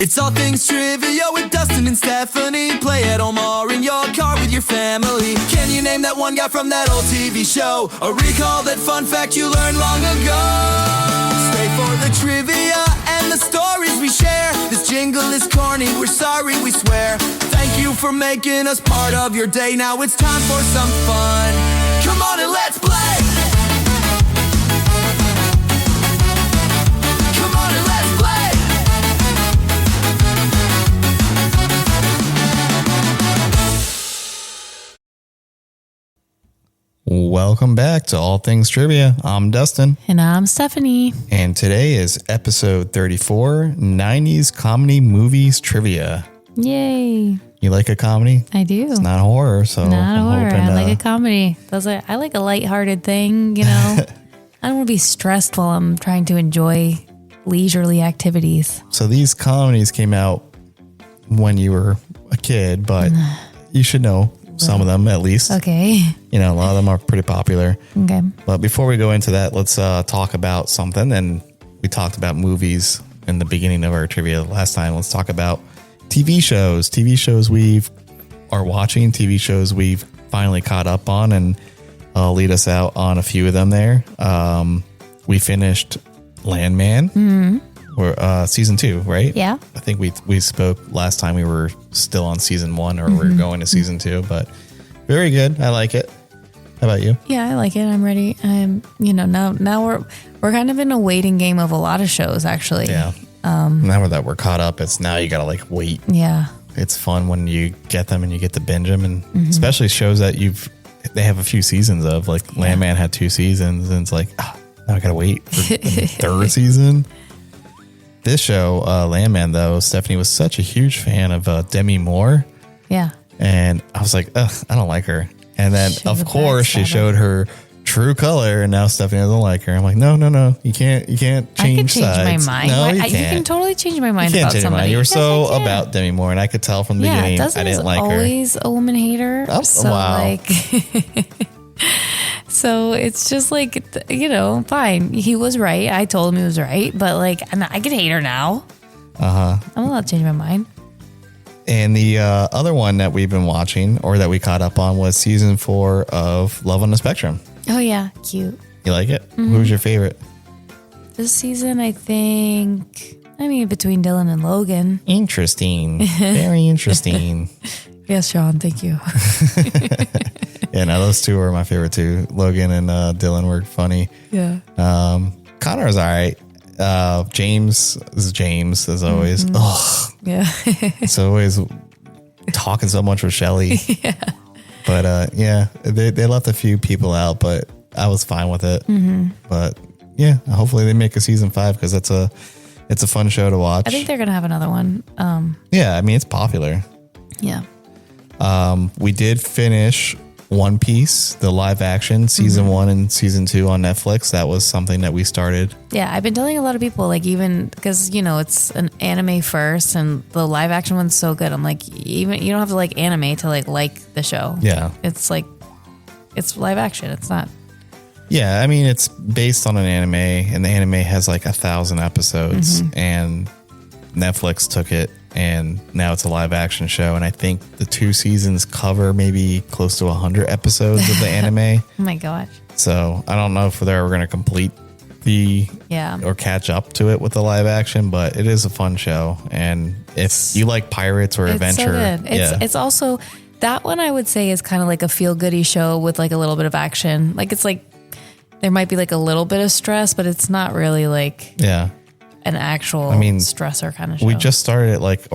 It's all things trivia with Dustin and Stephanie. Play at home or in your car with your family. Can you name that one guy from that old TV show? Or recall that fun fact you learned long ago? Stay for the trivia and the stories we share. This jingle is corny, we're sorry, we swear. Thank you for making us part of your day. Now it's time for some fun. Come on and let's play! Welcome back to All Things Trivia. I'm Dustin. And I'm Stephanie. And today is episode 34, 90s comedy movies trivia. Yay. You like a comedy? I do. It's not horror, so not horror. I like a comedy. I like a lighthearted thing, you know. I don't want to be stressed while I'm trying to enjoy leisurely activities. So these comedies came out when you were a kid, but you should know some of them at least. Okay. You know, a lot of them are pretty popular. Okay. But before we go into that, let's talk about something. And we talked about movies in the beginning of our trivia last time. Let's talk about TV shows. TV shows are watching, TV shows we've finally caught up on, and I'll lead us out on a few of them there. We finished Landman. Mm-hmm. Or season 2, right? Yeah. I think we spoke last time we were still on season 1 or we're going to season 2, but very good. I like it. How about you? Yeah, I like it. I'm ready. Now we're kind of in a waiting game of a lot of shows actually. Yeah. Now that we're caught up, it's now you got to like wait. Yeah. It's fun when you get them and you get to binge them, and especially shows that they have a few seasons of, like Landman had 2 seasons, and it's like, now I got to wait for the third season. This show, Landman, though, Stephanie was such a huge fan of Demi Moore. Yeah. And I was like, ugh, I don't like her. And then, of course, she showed her true color, and now Stephanie doesn't like her. I'm like, no. You can't change sides. I can change my mind. No, you can't. You can totally change my mind about somebody. You were so about Demi Moore, and I could tell from the beginning I didn't like her. Always a woman hater. Oh, so wow. So it's just like, fine. He was right. I told him he was right. But I can hate her now. I'm allowed to change my mind. And the other one that we've been watching, or that we caught up on, was season 4 of Love on the Spectrum. Oh, yeah. Cute. You like it? Mm-hmm. Who's your favorite? This season, I think, between Dylan and Logan. Interesting. Very interesting. Yes, Sean. Thank you. Yeah, no, those two were my favorite too. Logan and Dylan were funny. Yeah. Connor's all right. James is James, as always. Ugh. Yeah. It's always talking so much with Shelly. Yeah. But they left a few people out, but I was fine with it. Mm-hmm. But yeah, hopefully they make a season 5, because it's a fun show to watch. I think they're gonna have another one. Yeah, it's popular. Yeah. We did finish One Piece, the live action, season 1 and season 2 on Netflix. That was something that we started. Yeah, I've been telling a lot of people, even because, it's an anime first, and the live action one's so good. I'm like, even you don't have to like anime to like the show. Yeah. It's live action. It's not. Yeah, it's based on an anime, and the anime has 1,000 episodes, and Netflix took it, and now it's a live action show. And I think the 2 seasons cover maybe close to 100 episodes of the anime. Oh my gosh. So I don't know if they're ever going to complete or catch up to it with the live action, but it is a fun show. And if you like pirates or adventure, so good. It's also, that one I would say is kind of like a feel goody show with a little bit of action. There might be a little bit of stress, but it's not really an actual stressor kind of show. We just started it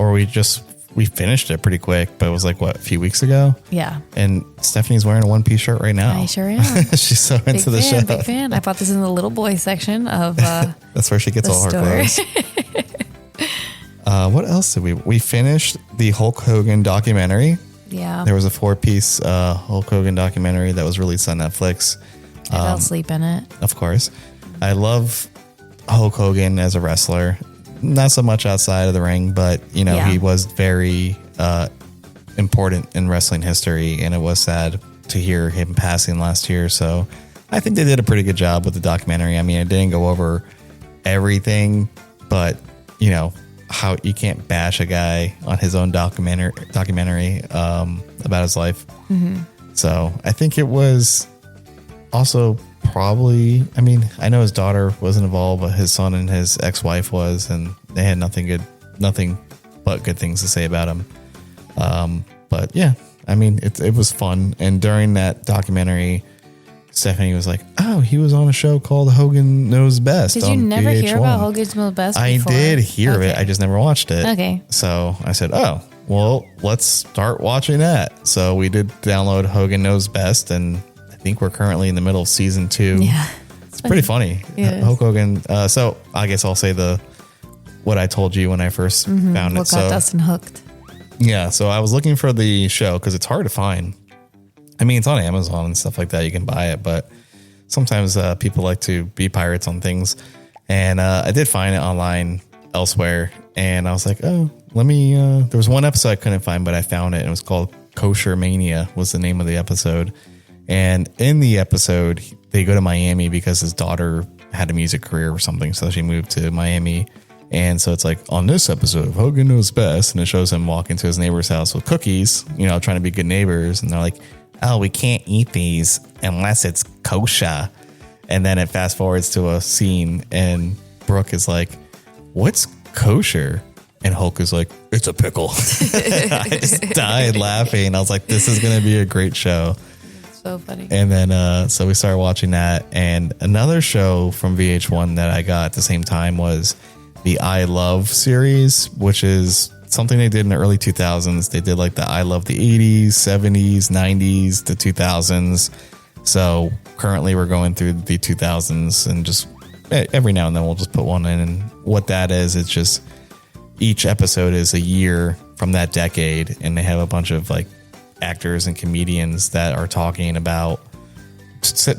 we finished it pretty quick, but it was a few weeks ago? Yeah. And Stephanie's wearing a One Piece shirt right now. I sure am. She's so into the show. Big fan. I bought this in the little boy section of That's where she gets all her clothes. What else did we finished the Hulk Hogan documentary. Yeah. There was a 4-piece Hulk Hogan documentary that was released on Netflix. I fell asleep in it. Of course. I love Hulk Hogan as a wrestler. Not so much outside of the ring, but, he was very important in wrestling history, and it was sad to hear him passing last year. So I think they did a pretty good job with the documentary. It didn't go over everything, but, how you can't bash a guy on his own documentary about his life. So I think it was also probably, I mean, I know his daughter wasn't involved, but his son and his ex-wife was, and they had nothing but good things to say about him. But yeah, I mean, it was fun. And during that documentary, Stephanie was like, "Oh, he was on a show called Hogan Knows Best." Did you never hear about Hogan Knows Best before? I did hear of it. I just never watched it. Okay. So I said, "Oh, well, let's start watching that." So we did download Hogan Knows Best, and I think we're currently in the middle of season 2. Yeah. It's pretty funny. Hulk Hogan. So I guess I'll say what I told you when I first found it. What got Dustin hooked? Yeah. So I was looking for the show because it's hard to find. I mean, it's on Amazon and stuff like that. You can buy it, but sometimes people like to be pirates on things. And I did find it online elsewhere. And I was like, oh, let me, there was one episode I couldn't find, but I found it. And it was called Kosher Mania was the name of the episode. And in the episode, they go to Miami because his daughter had a music career or something. So she moved to Miami. And so it's like, on this episode of Hogan Knows Best, and it shows him walking to his neighbor's house with cookies, trying to be good neighbors. And they're like, oh, we can't eat these unless it's kosher. And then it fast forwards to a scene and Brooke is like, what's kosher? And Hulk is like, it's a pickle. I just died laughing. I was like, this is going to be a great show. So funny. And then, so we started watching that. And another show from VH1 that I got at the same time was the I Love series, which is something they did in the early 2000s. They did like the I Love the 80s, 70s, 90s, the 2000s. So currently we're going through the 2000s, and just every now and then we'll just put one in. And what that is, it's just each episode is a year from that decade, and they have a bunch of like actors and comedians that are talking about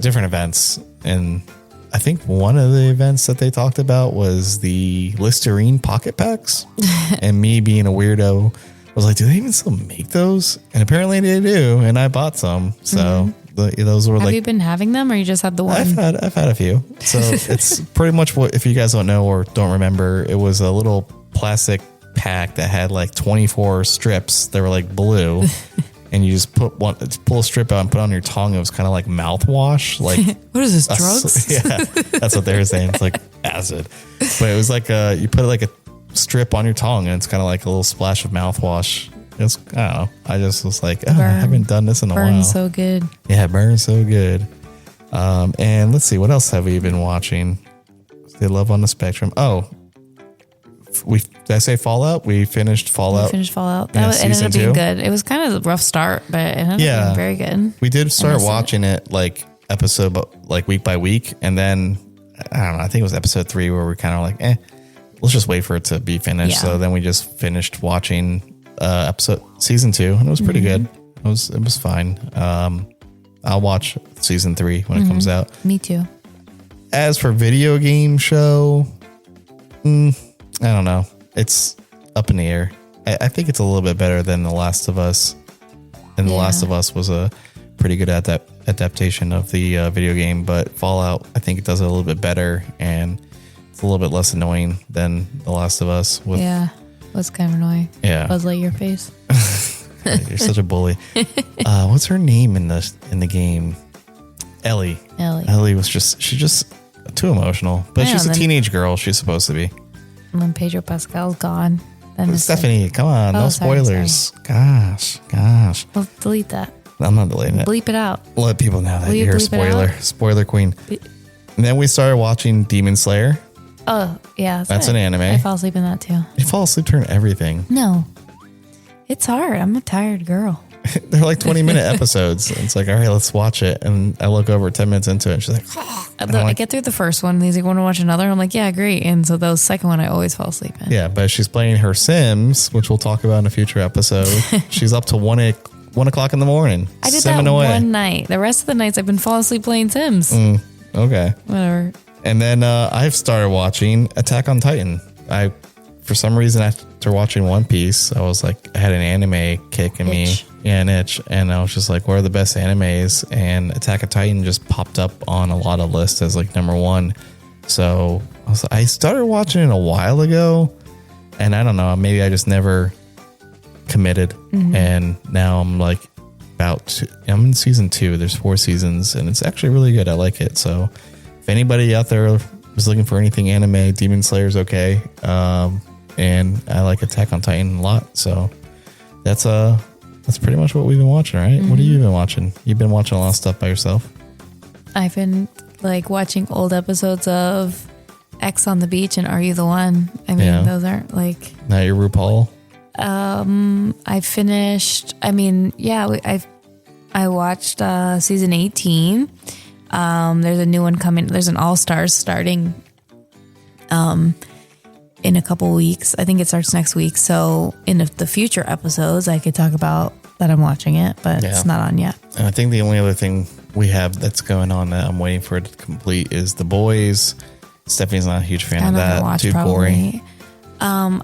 different events. And I think one of the events that they talked about was the Listerine pocket packs. And me being a weirdo was like, do they even still make those? And apparently they do. And I bought some. So those were Have you been having them, or you just had the one? I've had a few. So it's pretty much what, if you guys don't know or don't remember, it was a little plastic pack that had like 24 strips. They were like blue. And you just pull a strip out and put it on your tongue. It was kind of like mouthwash. Like, what is this, drugs? Yeah, that's what they were saying. It's like acid. But it was like you put like a strip on your tongue, and it's kind of like a little splash of mouthwash. It's, I don't know. I just was like, I haven't done this in a while. Burns so good. Yeah, it burns so good. And let's see, what else have we been watching? They Love on the Spectrum. Oh, did I say Fallout? We finished Fallout. That ended up being good. It was kind of a rough start, but it ended up being very good. We did start watching it like episode, like week by week. And then, I don't know, I think it was episode 3 where we kind of like, let's just wait for it to be finished. So then we just finished watching season 2, and it was pretty good. It was fine. I'll watch season 3 when it comes out. Me too. As for video game show, I don't know. It's up in the air. I think it's a little bit better than The Last of Us. And The Last of Us was a pretty good adaptation of the video game. But Fallout, I think it does it a little bit better. And it's a little bit less annoying than The Last of Us. Was kind of annoying. Yeah. Buzz Lightyear face. You're such a bully. What's her name in the game? Ellie. Ellie was she's just too emotional. But she's a teenage girl. She's supposed to be. When Pedro Pascal's gone, then Stephanie, come on, no spoilers. Sorry. Gosh. Well, delete that. I'm not deleting it. Bleep it out. Let people know that you're a spoiler queen. And then we started watching Demon Slayer. Oh, yeah. That's an anime. I fall asleep in that too. You fall asleep during everything. No. It's hard. I'm a tired girl. They're like 20-minute episodes. It's like, all right, let's watch it. And I look over 10 minutes into it, and she's like, I get through the first one, and he's like, want to watch another? I'm like, yeah, great. And so the second one, I always fall asleep in. Yeah, but she's playing her Sims, which we'll talk about in a future episode. She's up to 1 o'clock in the morning. I did that one night. The rest of the nights, I've been falling asleep playing Sims. Okay. Whatever. And then I've started watching Attack on Titan. For some reason, after watching One Piece, I was like, I had an anime kick in me. Yeah, an itch. And I was just like, what are the best animes? And Attack on Titan just popped up on a lot of lists as like number 1. So I started watching it a while ago, And I don't know, maybe I just never committed. And now I'm like I'm in season 2. There's 4 seasons and it's actually really good. I like it. So if anybody out there is looking for anything anime, Demon Slayer's okay. And I like Attack on Titan a lot. So that's pretty much what we've been watching, right? What have you been watching? You've been watching a lot of stuff by yourself? I've been like watching old episodes of X on the Beach and Are You the One? I mean, those aren't like... Not your RuPaul? I finished... I mean, yeah, I watched season 18. There's a new one coming. There's an All-Stars starting in a couple weeks. I think it starts next week. So in the future episodes, I could talk about that I'm watching it, but it's not on yet. And I think the only other thing we have that's going on that I'm waiting for it to complete is The Boys. Stephanie's not a huge fan of that. Too boring. I'll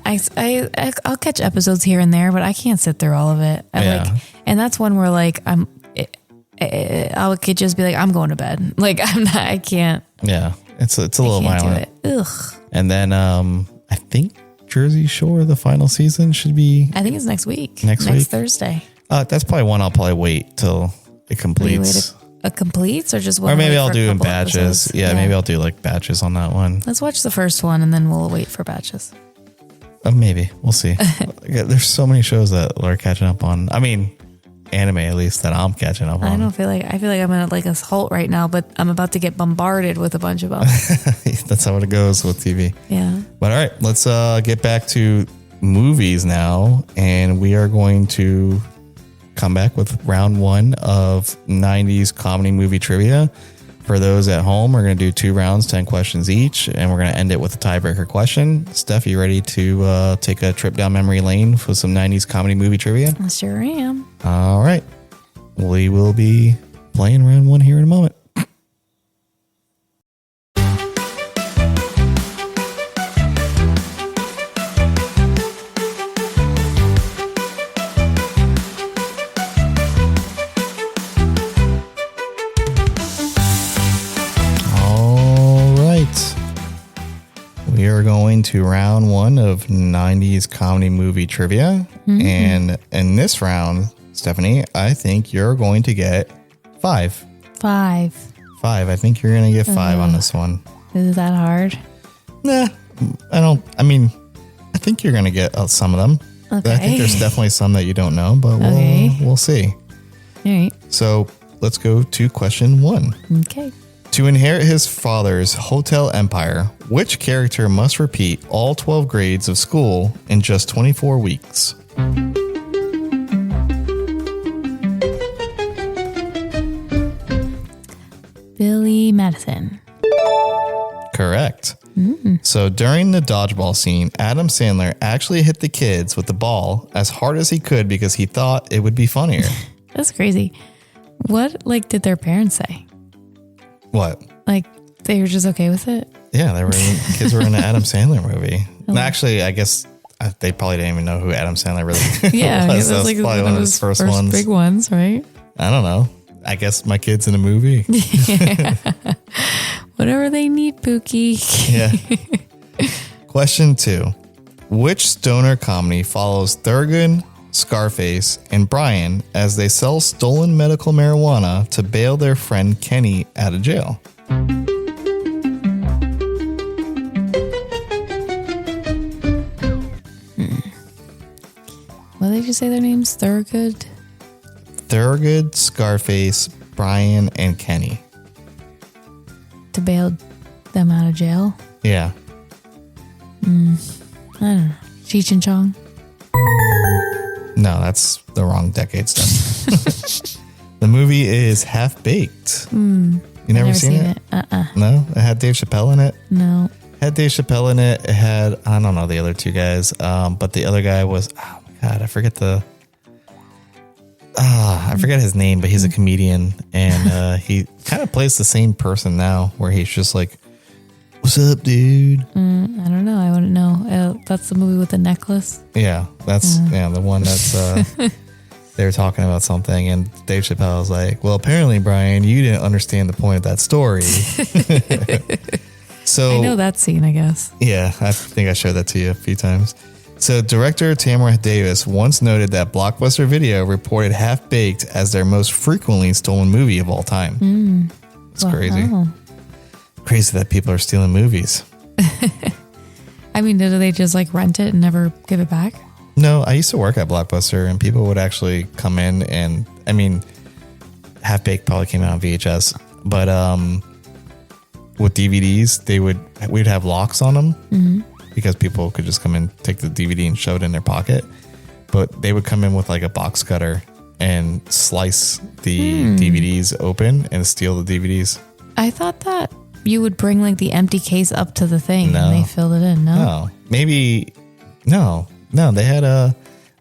catch episodes here and there, but I can't sit through all of it. And that's one where like I could just be like, I'm going to bed. Like I can't. Yeah, it's a little violent. Ugh. And then I think Jersey Shore, the final season should be. I think it's next week. Next Thursday. That's probably one I'll probably wait till it completes. It completes or just or maybe I'll do in batches. Yeah, maybe I'll do like batches on that one. Let's watch the first one and then we'll wait for batches. Maybe we'll see. There's so many shows that we're catching up on. I mean, anime at least that I'm catching up on. I feel like I'm at like a halt right now, but I'm about to get bombarded with a bunch of them. That's how it goes with TV. Yeah. But all right, let's get back to movies now, and we are going to come back with round 1 of 90s comedy movie trivia. For those at home, we're going to do 2 rounds, 10 questions each, and we're going to end it with a tiebreaker question. Steph, you ready to take a trip down memory lane for some 90s comedy movie trivia? I sure am. All right. We will be playing round 1 here in a moment. We are going to round 1 of 90s comedy movie trivia. And in this round, Stephanie, I think you're going to get 5. 5. I think you're going to get 5 on this one. Is that hard? Nah, I think you're going to get some of them. Okay. I think there's definitely some that you don't know, but we'll see. All right. So let's go to question 1. Okay. To inherit his father's hotel empire, which character must repeat all 12 grades of school in just 24 weeks? Billy Madison. Correct. So during the dodgeball scene, Adam Sandler actually hit the kids with the ball as hard as he could because he thought it would be funnier. That's crazy. What did their parents say? What? Like they were just okay with it? Yeah, kids were in an Adam Sandler movie. Oh. Actually, I guess they probably didn't even know who Adam Sandler really was. That was probably one of his first ones. Big ones, right? I don't know. I guess my kid's in a movie. Yeah. Whatever they need, Pookie. Yeah. Question 2. Which stoner comedy follows Thurgood, Scarface, and Brian as they sell stolen medical marijuana to bail their friend Kenny out of jail? What did you say their names? Thurgood, Scarface, Brian, and Kenny. To bail them out of jail? Yeah. I don't know. Cheech and Chong? No, that's the wrong decade stuff. The movie is Half Baked. You never seen it? No? It had Dave Chappelle in it? No. It had Dave Chappelle in it. It had, I don't know the other 2 guys, but the other guy was, oh my God, I forget his name, but he's a comedian, and he kind of plays the same person now, where he's just like, "What's up, dude?" I don't know. I wouldn't know. That's the movie with the necklace. Yeah, that's the one that's. They were talking about something, and Dave Chappelle was like, "Well, apparently, Brian, you didn't understand the point of that story." So I know that scene, I guess. Yeah, I think I showed that to you a few times. So director Tamara Davis once noted that Blockbuster Video reported Half Baked as their most frequently stolen movie of all time. It's crazy. Crazy that people are stealing movies. I mean, did they just like rent it and never give it back? No, I used to work at Blockbuster and people would actually come in and, I mean, Half Baked probably came out on VHS, but with DVDs, we'd have locks on them because people could just come in, take the DVD and shove it in their pocket. But they would come in with like a box cutter and slice the DVDs open and steal the DVDs. I thought that you would bring like the empty case up to the thing and they filled it in. No, they had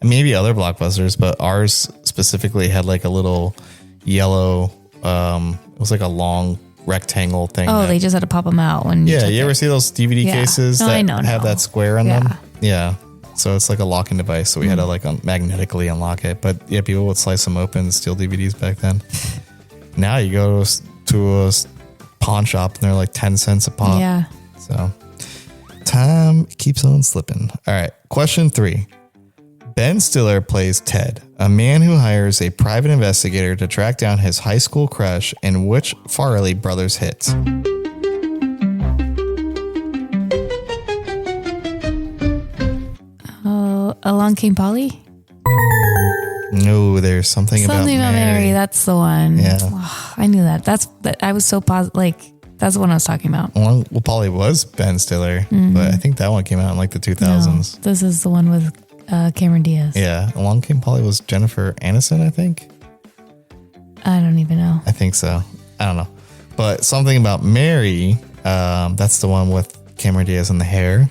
maybe other Blockbusters, but ours specifically had like a little yellow, it was like a long rectangle thing. Oh, they just had to pop them out when you ever see those DVD cases that have that square on them? Yeah. So it's like a locking device. So we had to like magnetically unlock it. But yeah, people would slice them open and steal DVDs back then. Now you go to a pawn shop and they're like 10 cents a pop. Yeah. So time keeps on slipping. All right. Question 3. Ben Stiller plays Ted, a man who hires a private investigator to track down his high school crush in which Farrelly Brothers hit? Along Came Polly? No, there's something about Mary. That's the one. Yeah. Oh, I knew that. I was so positive. Like, that's the one I was talking about. Well, Polly was Ben Stiller, but I think that one came out in like the 2000s. No, this is the one with Cameron Diaz. Yeah. Along Came Polly was Jennifer Aniston, I think. I don't even know. I think so. I don't know. But something about Mary, that's the one with Cameron Diaz and the hair.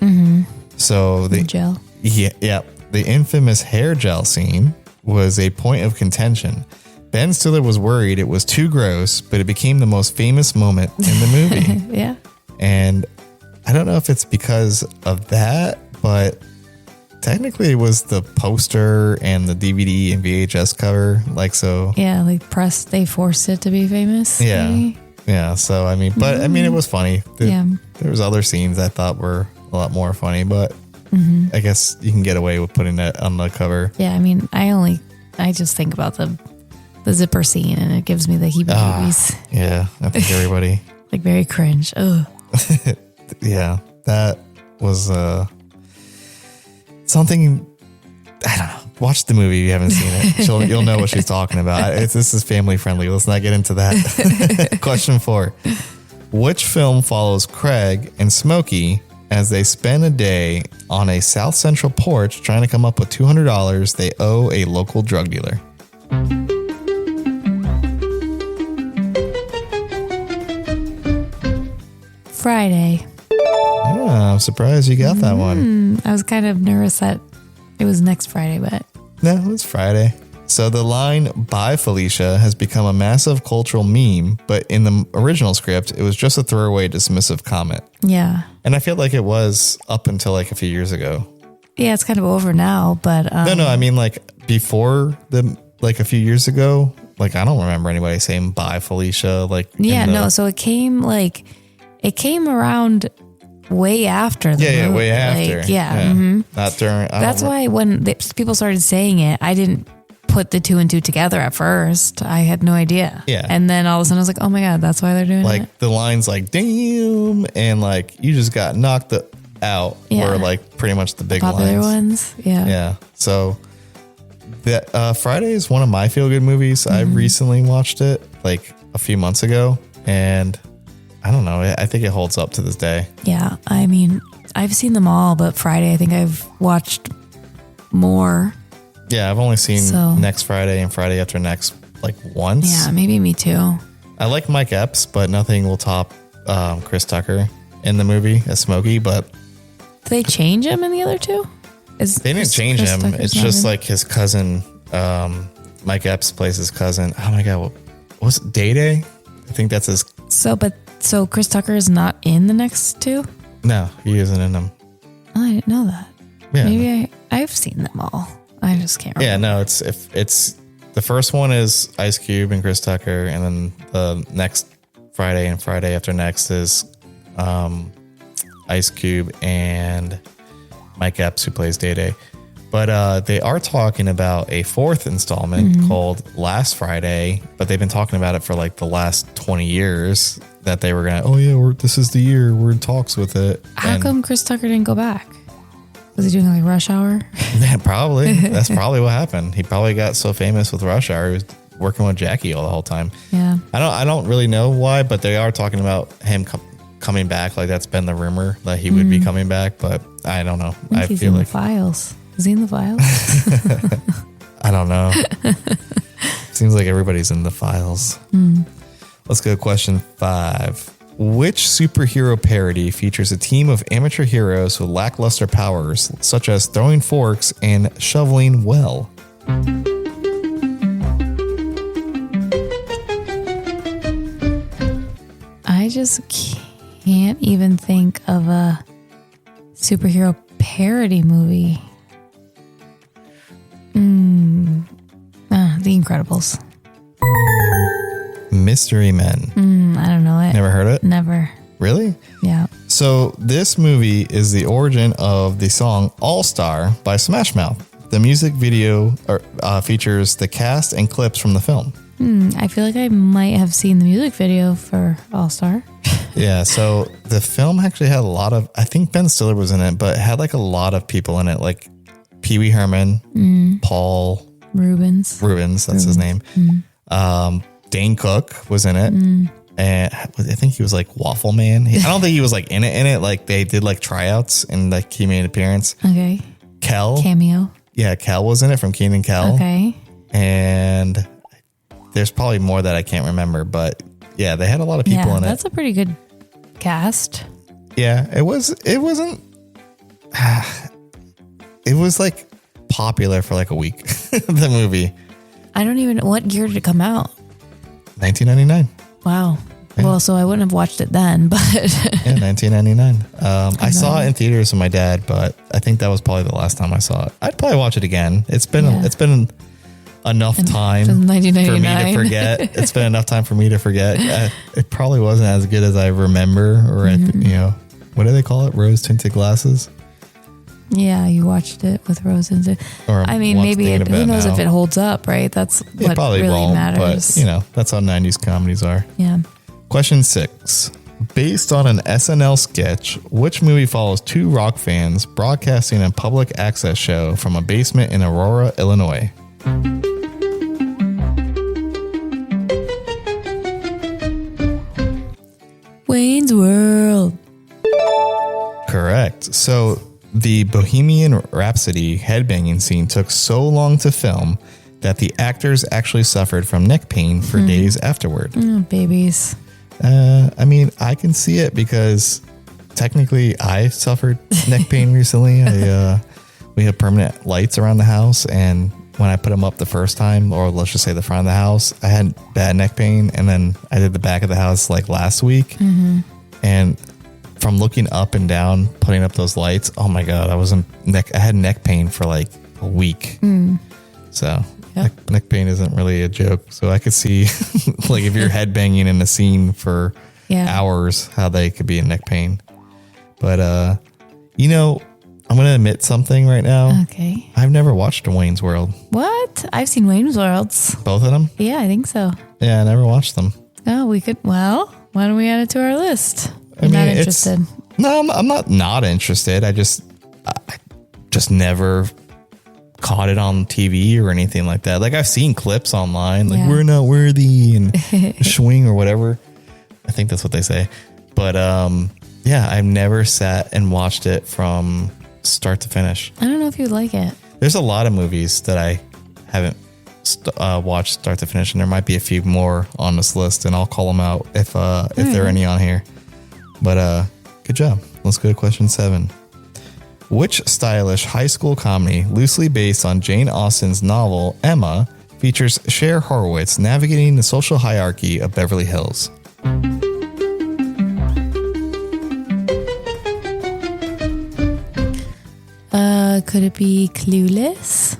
So the gel. Yeah. The infamous hair gel scene was a point of contention. Ben Stiller was worried it was too gross, but it became the most famous moment in the movie. Yeah. And I don't know if it's because of that, but technically it was the poster and the DVD and VHS cover. Like, so. Yeah, like they forced it to be famous. Yeah. Maybe? Yeah. So, I mean, but I mean, it was funny. There was other scenes I thought were a lot more funny, but I guess you can get away with putting that on the cover. Yeah. I mean, I just think about the zipper scene and it gives me the heebie-jeebies. Yeah. I think everybody. Like very cringe. Ugh. Yeah. That was something, I don't know. Watch the movie if you haven't seen it. You'll know what she's talking about. This is family friendly. Let's not get into that. Question 4. Which film follows Craig and Smokey as they spend a day on a South Central porch trying to come up with $200 they owe a local drug dealer? Friday. Oh, I'm surprised you got that one. I was kind of nervous that it was next Friday, but... No, it's Friday. So the line, "Bye, Felicia," has become a massive cultural meme, but in the original script, it was just a throwaway dismissive comment. Yeah. And I feel like it was up until like a few years ago. Yeah, it's kind of over now, but... No, I mean like before a few years ago, like I don't remember anybody saying "Bye, Felicia." Like, so it came around way after the movie. Yeah, way after. Not during. That's why when people started saying it, I didn't put the 2 and 2 together at first. I had no idea. Yeah. And then all of a sudden I was like, oh my God, that's why they're doing it. Like the lines like, damn, and like, you just got knocked out were like pretty much the big popular ones. Yeah. Yeah. So that Friday is one of my feel good movies. I recently watched it like a few months ago and I don't know. I think it holds up to this day. Yeah. I mean, I've seen them all, but Friday, I think I've watched more. Yeah. I've only seen Next Friday and Friday After Next like once. Yeah. Maybe me too. I like Mike Epps, but nothing will top Chris Tucker in the movie as Smokey, but. Did they change him in the other two? They didn't change him. It's just like his cousin. Mike Epps plays his cousin. Oh my God. What was it? Day Day? I think that's his. So Chris Tucker is not in the next two? No, he isn't in them. Oh, I didn't know that. Yeah. Maybe I've seen them all. I just can't remember. Yeah, no, it's the first one is Ice Cube and Chris Tucker, and then the next Friday and Friday After Next is Ice Cube and Mike Epps, who plays Day Day. But they are talking about a fourth installment called Last Friday, but they've been talking about it for like the last 20 years that they were going to, this is the year, we're in talks with it. How come Chris Tucker didn't go back? Was he doing like Rush Hour? Yeah, probably. That's probably what happened. He probably got so famous with Rush Hour. He was working with Jackie all the whole time. Yeah. I don't really know why, but they are talking about him coming back. Like that's been the rumor that he would be coming back, but I don't know. I think he's in the files. Is he in the files? I don't know. Seems like everybody's in the files. Let's go to question 5. Which superhero parody features a team of amateur heroes with lackluster powers, such as throwing forks and shoveling well? I just can't even think of a superhero parody movie. The Incredibles. Mystery Men. I don't know it. Never heard it? Never. Really? Yeah. So this movie is the origin of the song All Star by Smash Mouth. The music video features the cast and clips from the film. I feel like I might have seen the music video for All Star. Yeah, so the film actually had a lot of, I think Ben Stiller was in it, but it had like a lot of people in it, like Pee Wee Herman, Paul Rubens, that's his name. Dane Cook was in it. And I think he was like Waffle Man. I don't think he was like in it. Like they did like tryouts and like he made an appearance. Okay. Kel. Cameo. Yeah, Kel was in it from Keenan and Kel. Okay. And there's probably more that I can't remember, but yeah, they had a lot of people in it. That's a pretty good cast. Yeah, it wasn't, it was like popular for like a week, the movie. I don't even know what year did it come out. 1999. Wow. Yeah. Well, so I wouldn't have watched it then, but yeah, 1999. I saw it in theaters with my dad, but I think that was probably the last time I saw it. I'd probably watch it again. It's been enough time for me to forget. It's been enough time for me to forget. It probably wasn't as good as I remember, or what do they call it? Rose tinted glasses. Yeah, you watched it with Rose and I mean, maybe who knows if it holds up, right? That's what probably really won't, matters. But that's how 90s comedies are. Yeah. Question 6. Based on an SNL sketch, which movie follows two rock fans broadcasting a public access show from a basement in Aurora, Illinois? Wayne's World. Correct. So the Bohemian Rhapsody headbanging scene took so long to film that the actors actually suffered from neck pain for days afterward. Oh, babies. I mean, I can see it because technically I suffered neck pain recently. We have permanent lights around the house, and when I put them up the first time, or let's just say the front of the house, I had bad neck pain, and then I did the back of the house like last week, and from looking up and down, putting up those lights, oh my God, I had neck pain for like a week. So neck pain isn't really a joke. So I could see like if you're headbanging in a scene for hours, how they could be in neck pain. But, I'm going to admit something right now. Okay. I've never watched Wayne's World. What? I've seen Wayne's Worlds. Both of them? Yeah, I think so. Yeah, I never watched them. Oh, why don't we add it to our list? I'm not interested. No, I'm not interested. I just never caught it on TV or anything like that. Like I've seen clips online, like we're not worthy and swing or whatever. I think that's what they say. But I've never sat and watched it from start to finish. I don't know if you'd like it. There's a lot of movies that I haven't watched start to finish, and there might be a few more on this list, and I'll call them out if there are any on here. But good job. Let's go to question 7. Which stylish high school comedy, loosely based on Jane Austen's novel Emma, features Cher Horowitz navigating the social hierarchy of Beverly Hills? Could it be Clueless?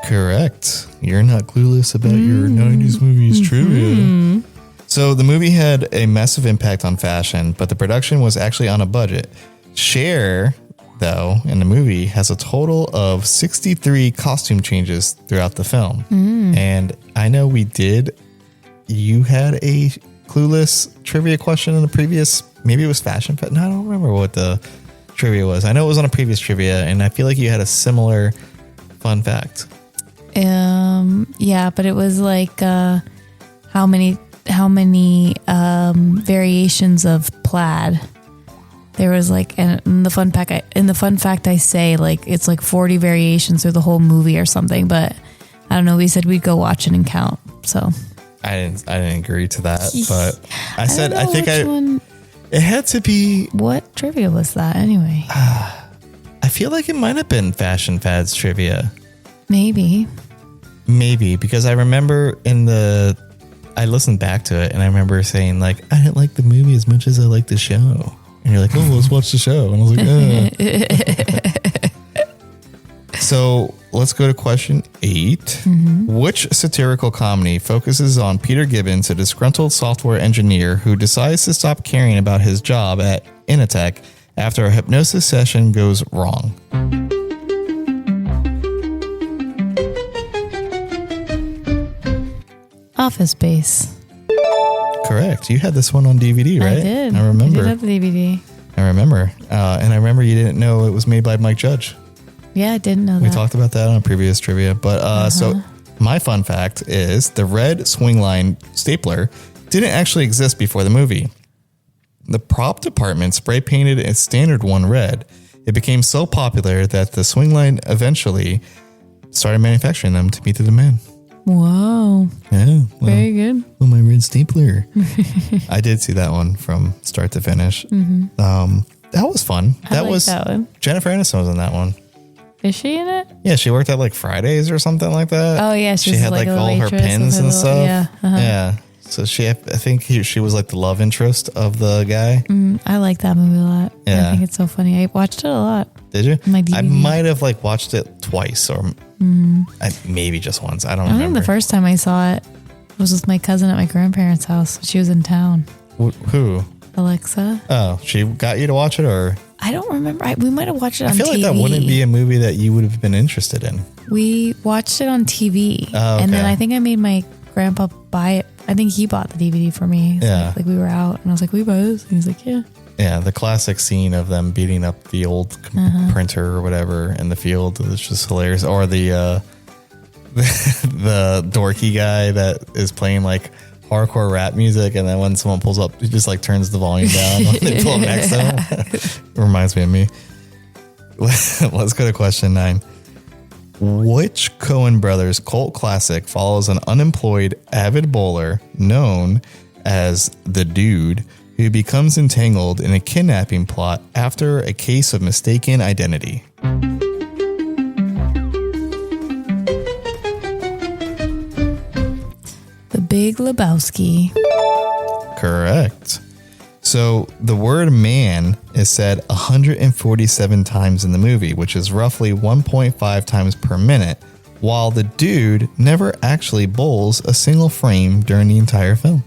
Correct. You're not clueless about your 90s movies trivia. So the movie had a massive impact on fashion, but the production was actually on a budget. Cher though, in the movie, has a total of 63 costume changes throughout the film. And I know you had a Clueless trivia question in the previous, maybe it was Fashion Fest. No, I don't remember what the trivia was. I know it was on a previous trivia, and I feel like you had a similar fun fact. Yeah, but it was like how many variations of plaid. There was like, and in the fun fact I say, like, it's like 40 variations through the whole movie or something, but I don't know. We said we'd go watch it and count. So I didn't agree to that, but I one, it had to be. What trivia was that anyway? I feel like it might have been Fashion Fads trivia. Maybe, because I remember I listened back to it and I remember saying, like, I didn't like the movie as much as I liked the show. And you're like, oh, let's watch the show. And I was like, So let's go to question 8. Which satirical comedy focuses on Peter Gibbons, a disgruntled software engineer who decides to stop caring about his job at Initech after a hypnosis session goes wrong? Office Space. Correct. You had this one on DVD, right? I did. I remember. I did have the DVD. I remember. And I remember you didn't know it was made by Mike Judge. Yeah, I didn't know that. We talked about that on a previous trivia. But so my fun fact is the red swing line stapler didn't actually exist before the movie. The prop department spray painted its standard one red. It became so popular that the swing line eventually started manufacturing them to meet the demand. Whoa. Yeah. Well, very good. Oh, my red stapler. I did see that one from start to finish. That was fun. That one. Jennifer Aniston was in that one. Is she in it? Yeah, she worked at like Fridays or something like that. Oh yeah, she had like all her pins and stuff. Yeah. Yeah. So I think she was like the love interest of the guy. I like that movie a lot. Yeah. I think it's so funny. I watched it a lot. Did you? My DVD. I might have like watched it twice or maybe just once. I don't remember. I think the first time I saw it was with my cousin at my grandparents' house. She was in town. Who? Alexa. Oh, she got you to watch it, or? I don't remember. We might have watched it on TV. I feel like that wouldn't be a movie that you would have been interested in. We watched it on TV. Oh, okay. And then I think I made my grandpa buy it. I think he bought the DVD for me. Yeah. Like we were out and I was like, we buy this? And he's like, yeah. Yeah, the classic scene of them beating up the old printer or whatever in the field is just hilarious. Or the dorky guy that is playing like hardcore rap music, and then when someone pulls up, he just like turns the volume down when they pull up next to him. It reminds me of me. Let's go to question 9. Which Coen Brothers cult classic follows an unemployed avid bowler known as the Dude who becomes entangled in a kidnapping plot after a case of mistaken identity? The Big Lebowski. Correct. So the word man is said 147 times in the movie, which is roughly 1.5 times per minute, while the Dude never actually bowls a single frame during the entire film.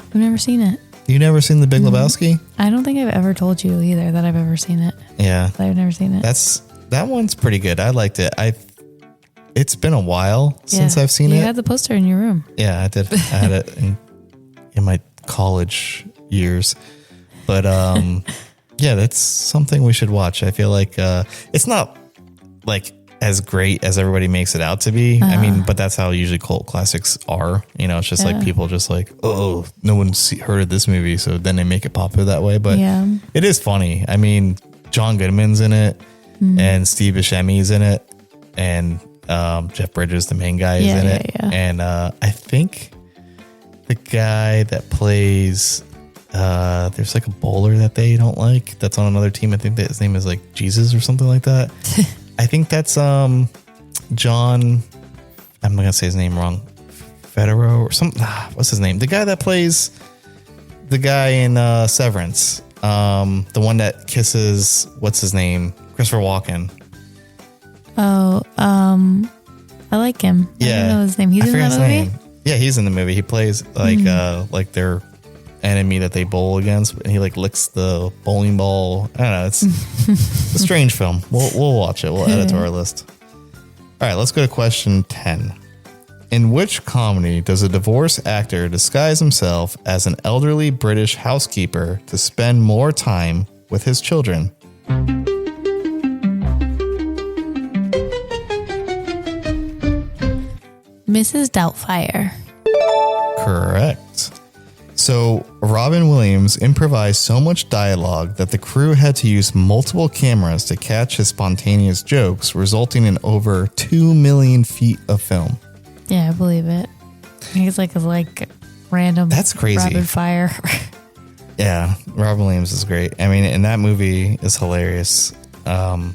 I've never seen it. You never seen The Big Lebowski? I don't think I've ever told you either that I've ever seen it. Yeah. I've never seen it. That one's pretty good. I liked it. It's been a while since I've seen it. You had the poster in your room. Yeah, I did. I had it in my college years. But yeah, that's something we should watch. I feel like it's not like as great as everybody makes it out to be. I mean, but that's how usually cult classics are. You know, it's just like people just like, oh, no one's heard of this movie, so then they make it popular that way. But it is funny. I mean, John Goodman's in it, and Steve Buscemi's in it, and Jeff Bridges, the main guy, is in it. Yeah. And I think the guy that plays, there's like a bowler that they don't like that's on another team. I think that his name is like Jesus or something like that. I think that's John, I'm not going to say his name wrong, Federo or something. What's his name? The guy that plays the guy in Severance. The one that kisses, what's his name? Christopher Walken. Oh, I like him. Yeah. I don't know his name. He's in that movie? Yeah, he's in the movie. He plays like their enemy that they bowl against, and he like licks the bowling ball. I don't know. It's a strange film. We'll watch it. We'll add it to our list. All right, let's go to question 10. In which comedy does a divorced actor disguise himself as an elderly British housekeeper to spend more time with his children? Mrs. Doubtfire. Correct. So Robin Williams improvised so much dialogue that the crew had to use multiple cameras to catch his spontaneous jokes, resulting in over 2 million feet of film. Yeah, I believe it. I think it's like random. That's crazy. Rapid fire. Yeah, Robin Williams is great. I mean, and that movie is hilarious. I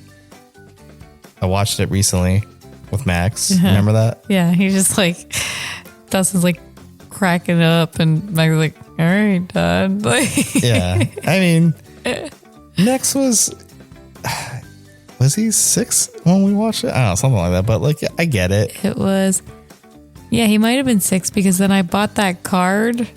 watched it recently with Max. Remember that? Yeah, he's just like, Dustin's like cracking up, and Max is like, all right, Dad. Like, yeah, I mean, Max was he 6 when we watched it? I don't know, something like that. But like, I get it. It was, yeah, he might have been 6 because then I bought that card.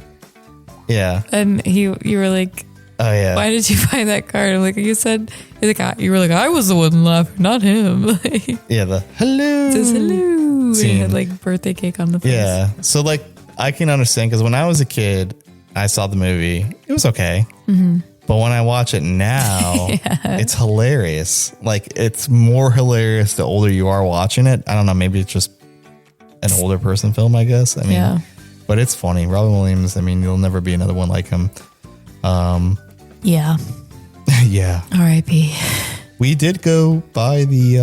Yeah, and you were like, oh yeah, why did you buy that card? I'm like, you said, you were like, I was the one laughing, not him. Like, yeah, the hello. Says hello. Scene. He had like birthday cake on the face. Yeah. So like, I can understand because when I was a kid, I saw the movie. It was okay. Mm-hmm. But when I watch it now, it's hilarious. Like, it's more hilarious the older you are watching it. I don't know. Maybe it's just an older person film, I guess. I mean, but it's funny. Robin Williams, I mean, you'll never be another one like him. Yeah. Yeah. R.I.P. We did go by the,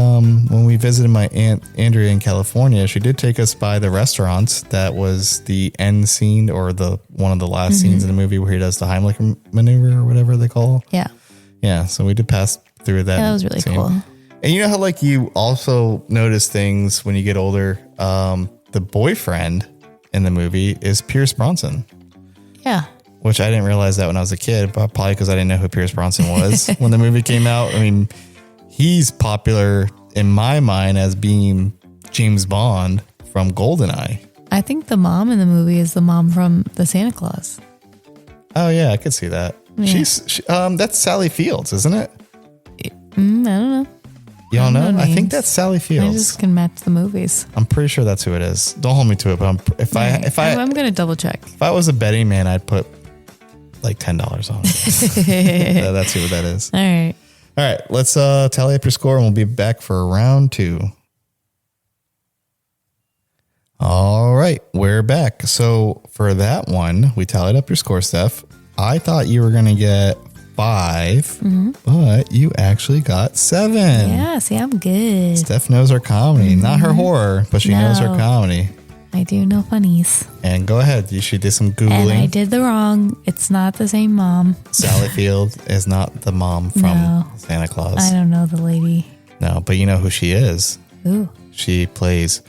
when we visited my aunt Andrea in California, she did take us by the restaurant that was the end scene or one of the last scenes in the movie where he does the Heimlich maneuver or whatever they call. Yeah. Yeah. So we did pass through that. That was really cool. And you know how like you also notice things when you get older? The boyfriend in the movie is Pierce Bronson. Yeah. Which I didn't realize that when I was a kid, but probably because I didn't know who Pierce Bronson was when the movie came out. I mean, he's popular in my mind as being James Bond from GoldenEye. I think the mom in the movie is the mom from the Santa Claus. Oh yeah, I could see that. Yeah. That's Sally Fields, isn't it? I don't know. You don't know? I think that's Sally Fields. I just can match the movies. I'm pretty sure that's who it is. Don't hold me to it, but I'm going to double check. If I was a betting man, I'd put like $10 on it. That's who that is. All right. All right. Let's tally up your score and we'll be back for round 2. All right. We're back. So for that one, we tallied up your score, Steph. I thought you were going to get 5, but you actually got 7. Yeah, see, I'm good. Steph knows her comedy. Not her horror, but she knows her comedy. I do know funnies. And go ahead. You should do some Googling. And I did the wrong. It's not the same mom. Sally Field is not the mom from Santa Claus. I don't know the lady. No, but you know who she is. Who? She plays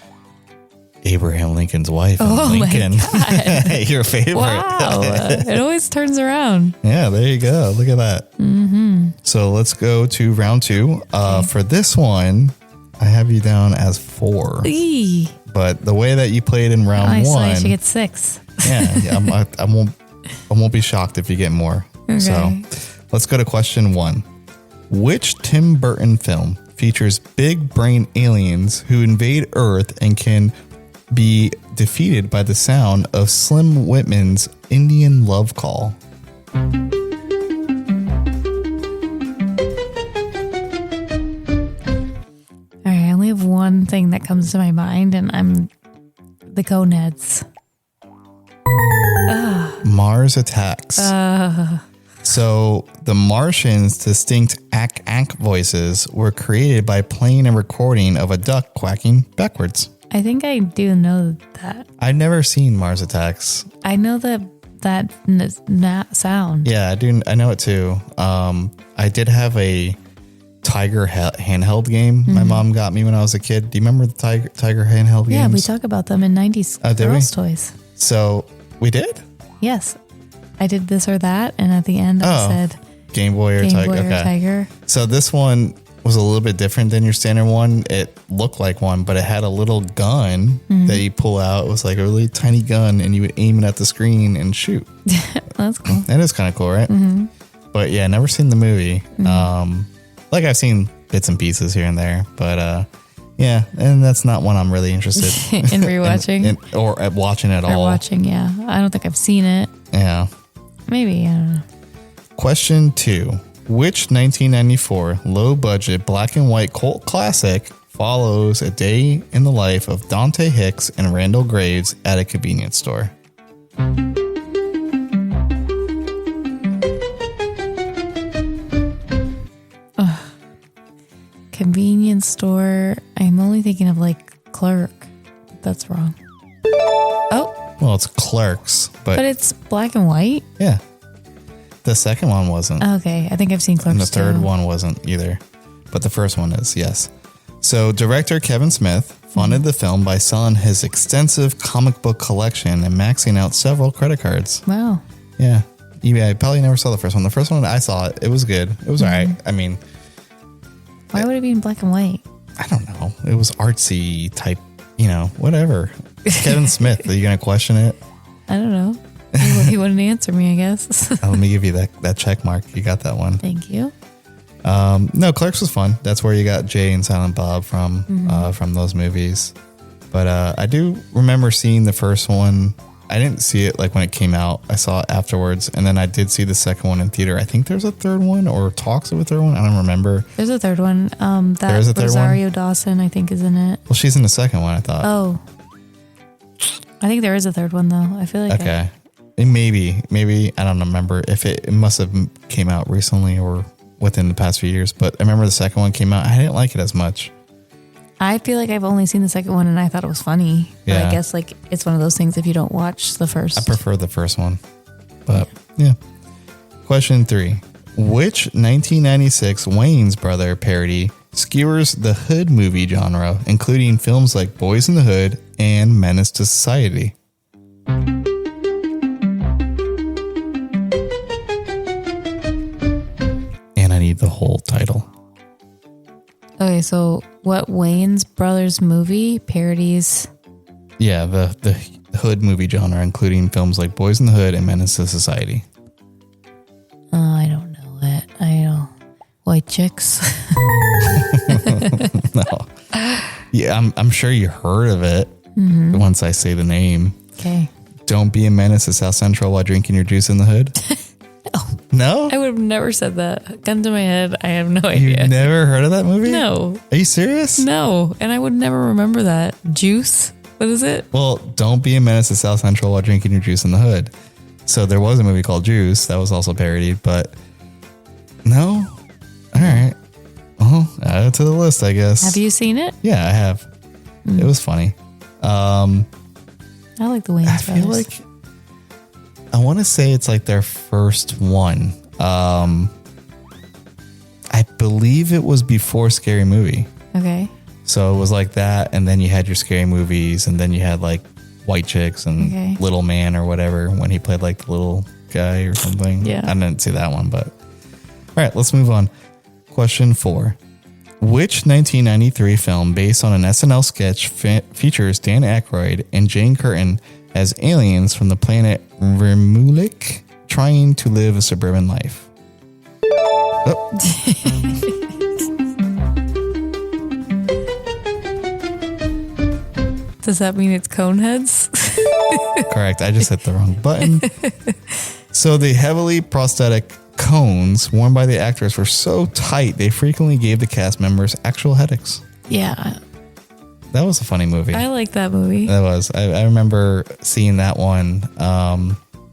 Abraham Lincoln's wife in Lincoln. My God. Your favorite. Wow. It always turns around. Yeah, there you go. Look at that. Mm-hmm. So let's go to round 2. Okay. For this one, I have you down as 4. Eee. But the way that you played in round 1, so I should get 6. Yeah, I won't be shocked if you get more. Okay. So let's go to question 1. Which Tim Burton film features big brain aliens who invade Earth and can be defeated by the sound of Slim Whitman's Indian Love Call? I only have one thing that comes to my mind, and I'm the Coneheads. Mars Attacks. So the Martians' distinct ack voices were created by playing a recording of a duck quacking backwards. I think I do know that. I've never seen Mars Attacks. I know that sound. Yeah, I do. I know it too. I did have a Tiger handheld game my mom got me when I was a kid. Do you remember the Tiger handheld games? Yeah, we talk about them in 90s girls' toys. So we did? Yes. I did this or that, and at the end I said Game Boy or Tiger. Tiger. So this one, was a little bit different than your standard one. It looked like one, but it had a little gun that you pull out. It was like a really tiny gun, and you would aim it at the screen and shoot. That's cool. That is kind of cool, right? But yeah, never seen the movie. Like I've seen bits and pieces here and there, but yeah, and that's not one I'm really interested in rewatching or at watching at all. Watching, yeah. I don't think I've seen it. Yeah. Maybe, I don't know. Question 2. Which 1994 low-budget black and white cult classic follows a day in the life of Dante Hicks and Randall Graves at a convenience store? Convenience store. I'm only thinking of like Clerk. That's wrong. Oh. Well, it's Clerks, but it's black and white? Yeah. The second one wasn't. Okay, I think I've seen Clerks. And the third one wasn't either. But the first one is, yes. So director Kevin Smith funded the film by selling his extensive comic book collection and maxing out several credit cards. Wow. Yeah. I probably never saw the first one. The first one, I saw it. It was good. It was all right. I mean... Why would it be in black and white? I don't know. It was artsy type, whatever. Kevin Smith, are you going to question it? I don't know. He wouldn't answer me, I guess. Let me give you that check mark. You got that one. Thank you. No, Clerks was fun. That's where you got Jay and Silent Bob from those movies. But I do remember seeing the first one. I didn't see it like when it came out. I saw it afterwards. And then I did see the second one in theater. I think there's a third one or talks of a third one. I don't remember. There's a third one. There's a third Rosario one? Dawson, I think, is in it. Well, she's in the second one, I thought. Oh. I think there is a third one, though. I feel like... Okay. Maybe. I don't remember if it must have came out recently or within the past few years. But I remember the second one came out. I didn't like it as much. I feel like I've only seen the second one and I thought it was funny. But I guess like it's one of those things if you don't watch the first. I prefer the first one. But yeah. Question 3. Which 1996 Wayne's Brother parody skewers the hood movie genre, including films like Boys in the Hood and Menace to Society? And I need the whole title. Okay, so what Wayne's Brothers movie parodies? Yeah, the hood movie genre, including films like Boys in the Hood and Menace to Society. I don't know it. I don't. White chicks. No. Yeah, I'm sure you heard of it once I say the name. Okay. Don't be a menace to South Central while drinking your juice in the hood. No? I would have never said that. Gun to my head, I have no idea. You've never heard of that movie? No. Are you serious? No. And I would never remember that. Juice? What is it? Well, don't be a menace to South Central while drinking your juice in the hood. So there was a movie called Juice that was also parodied, but no? All right. Well, add it to the list, I guess. Have you seen it? Yeah, I have. It was funny. I like the Wayne's Brothers. I feel like I want to say it's like their first one. I believe it was before Scary Movie. Okay. So it was like that, and then you had your Scary Movies, and then you had like White Chicks and Little Man or whatever when he played like the little guy or something. Yeah. I didn't see that one, but all right, let's move on. Question 4. Which 1993 film based on an SNL sketch features Dan Aykroyd and Jane Curtin as aliens from the planet Remulik trying to live a suburban life? Oh. Does that mean it's Coneheads? Correct. I just hit the wrong button. So the heavily prosthetic cones worn by the actors were so tight they frequently gave the cast members actual headaches. Yeah. That was a funny movie. I like that movie. That was. I remember seeing that one.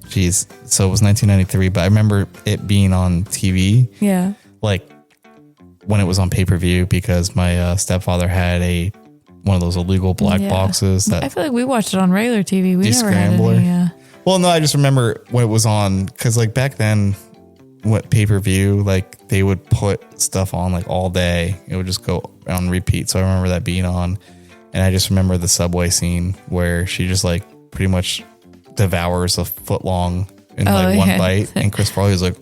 So it was 1993, but I remember it being on TV. Yeah. Like when it was on pay-per-view because my stepfather had one of those illegal black boxes. That I feel like we watched it on regular TV. We never had Descrambler. any. Yeah. Well, no, I just remember when it was on because like back then, what pay-per-view, like they would put stuff on like all day. It would just go on repeat. So I remember that being on. And I just remember the subway scene where she just like pretty much devours a foot long in one bite. And Chris Farley was like,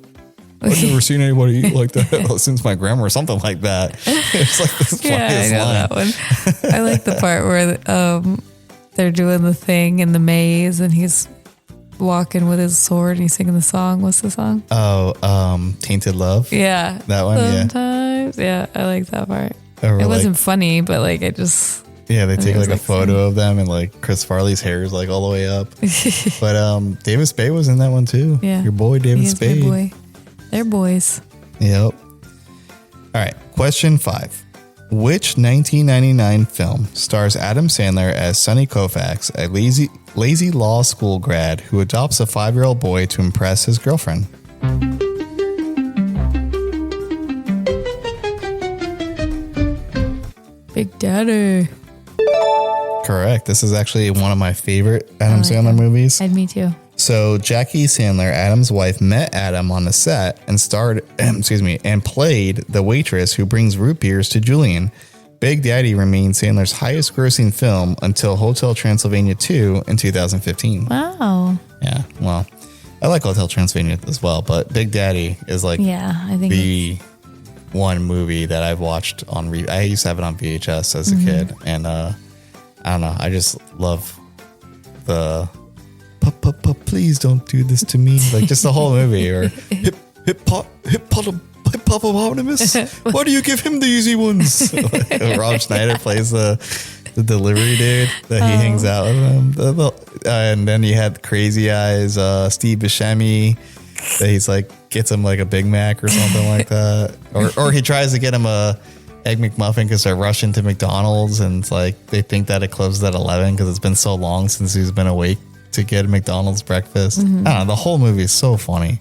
I've never seen anybody eat like that since my grandma or something like that. It's like this funniest I know line. that one. I like the part where they're doing the thing in the maze and he's walking with his sword and he's singing the song. What's the song? Oh, Tainted Love. Yeah. That one, Sometimes. Yeah, I like that part. Or it wasn't funny, but like it just... Yeah, they take like a photo of them and like Chris Farley's hair is like all the way up. But David Spade was in that one too. Yeah. Your boy David Spade. My boy. They're boys. Yep. All right. Question 5. Which 1999 film stars Adam Sandler as Sonny Koufax, a lazy law school grad who adopts a 5-year-old boy to impress his girlfriend? Big Daddy. Correct. This is actually one of my favorite Adam Sandler movies. Me too. So Jackie Sandler, Adam's wife, met Adam on the set and and played the waitress who brings root beers to Julian. Big Daddy remained Sandler's highest grossing film until Hotel Transylvania 2 in 2015. Wow. Yeah. Well, I like Hotel Transylvania as well, but Big Daddy is like I think the one movie that I've watched on. I used to have it on VHS as a kid, and I don't know. I just love the please don't do this to me, like just the whole movie. Or hippopotamus. Why do you give him the easy ones? Rob Schneider plays the delivery dude that he hangs out with him. And then you had Crazy Eyes, Steve Buscemi, that he's like gets him like a Big Mac or something like that, or he tries to get him a Egg McMuffin because they're rushing to McDonald's and it's like they think that it closes at 11 because it's been so long since he's been awake to get McDonald's breakfast. I don't know, the whole movie is so funny.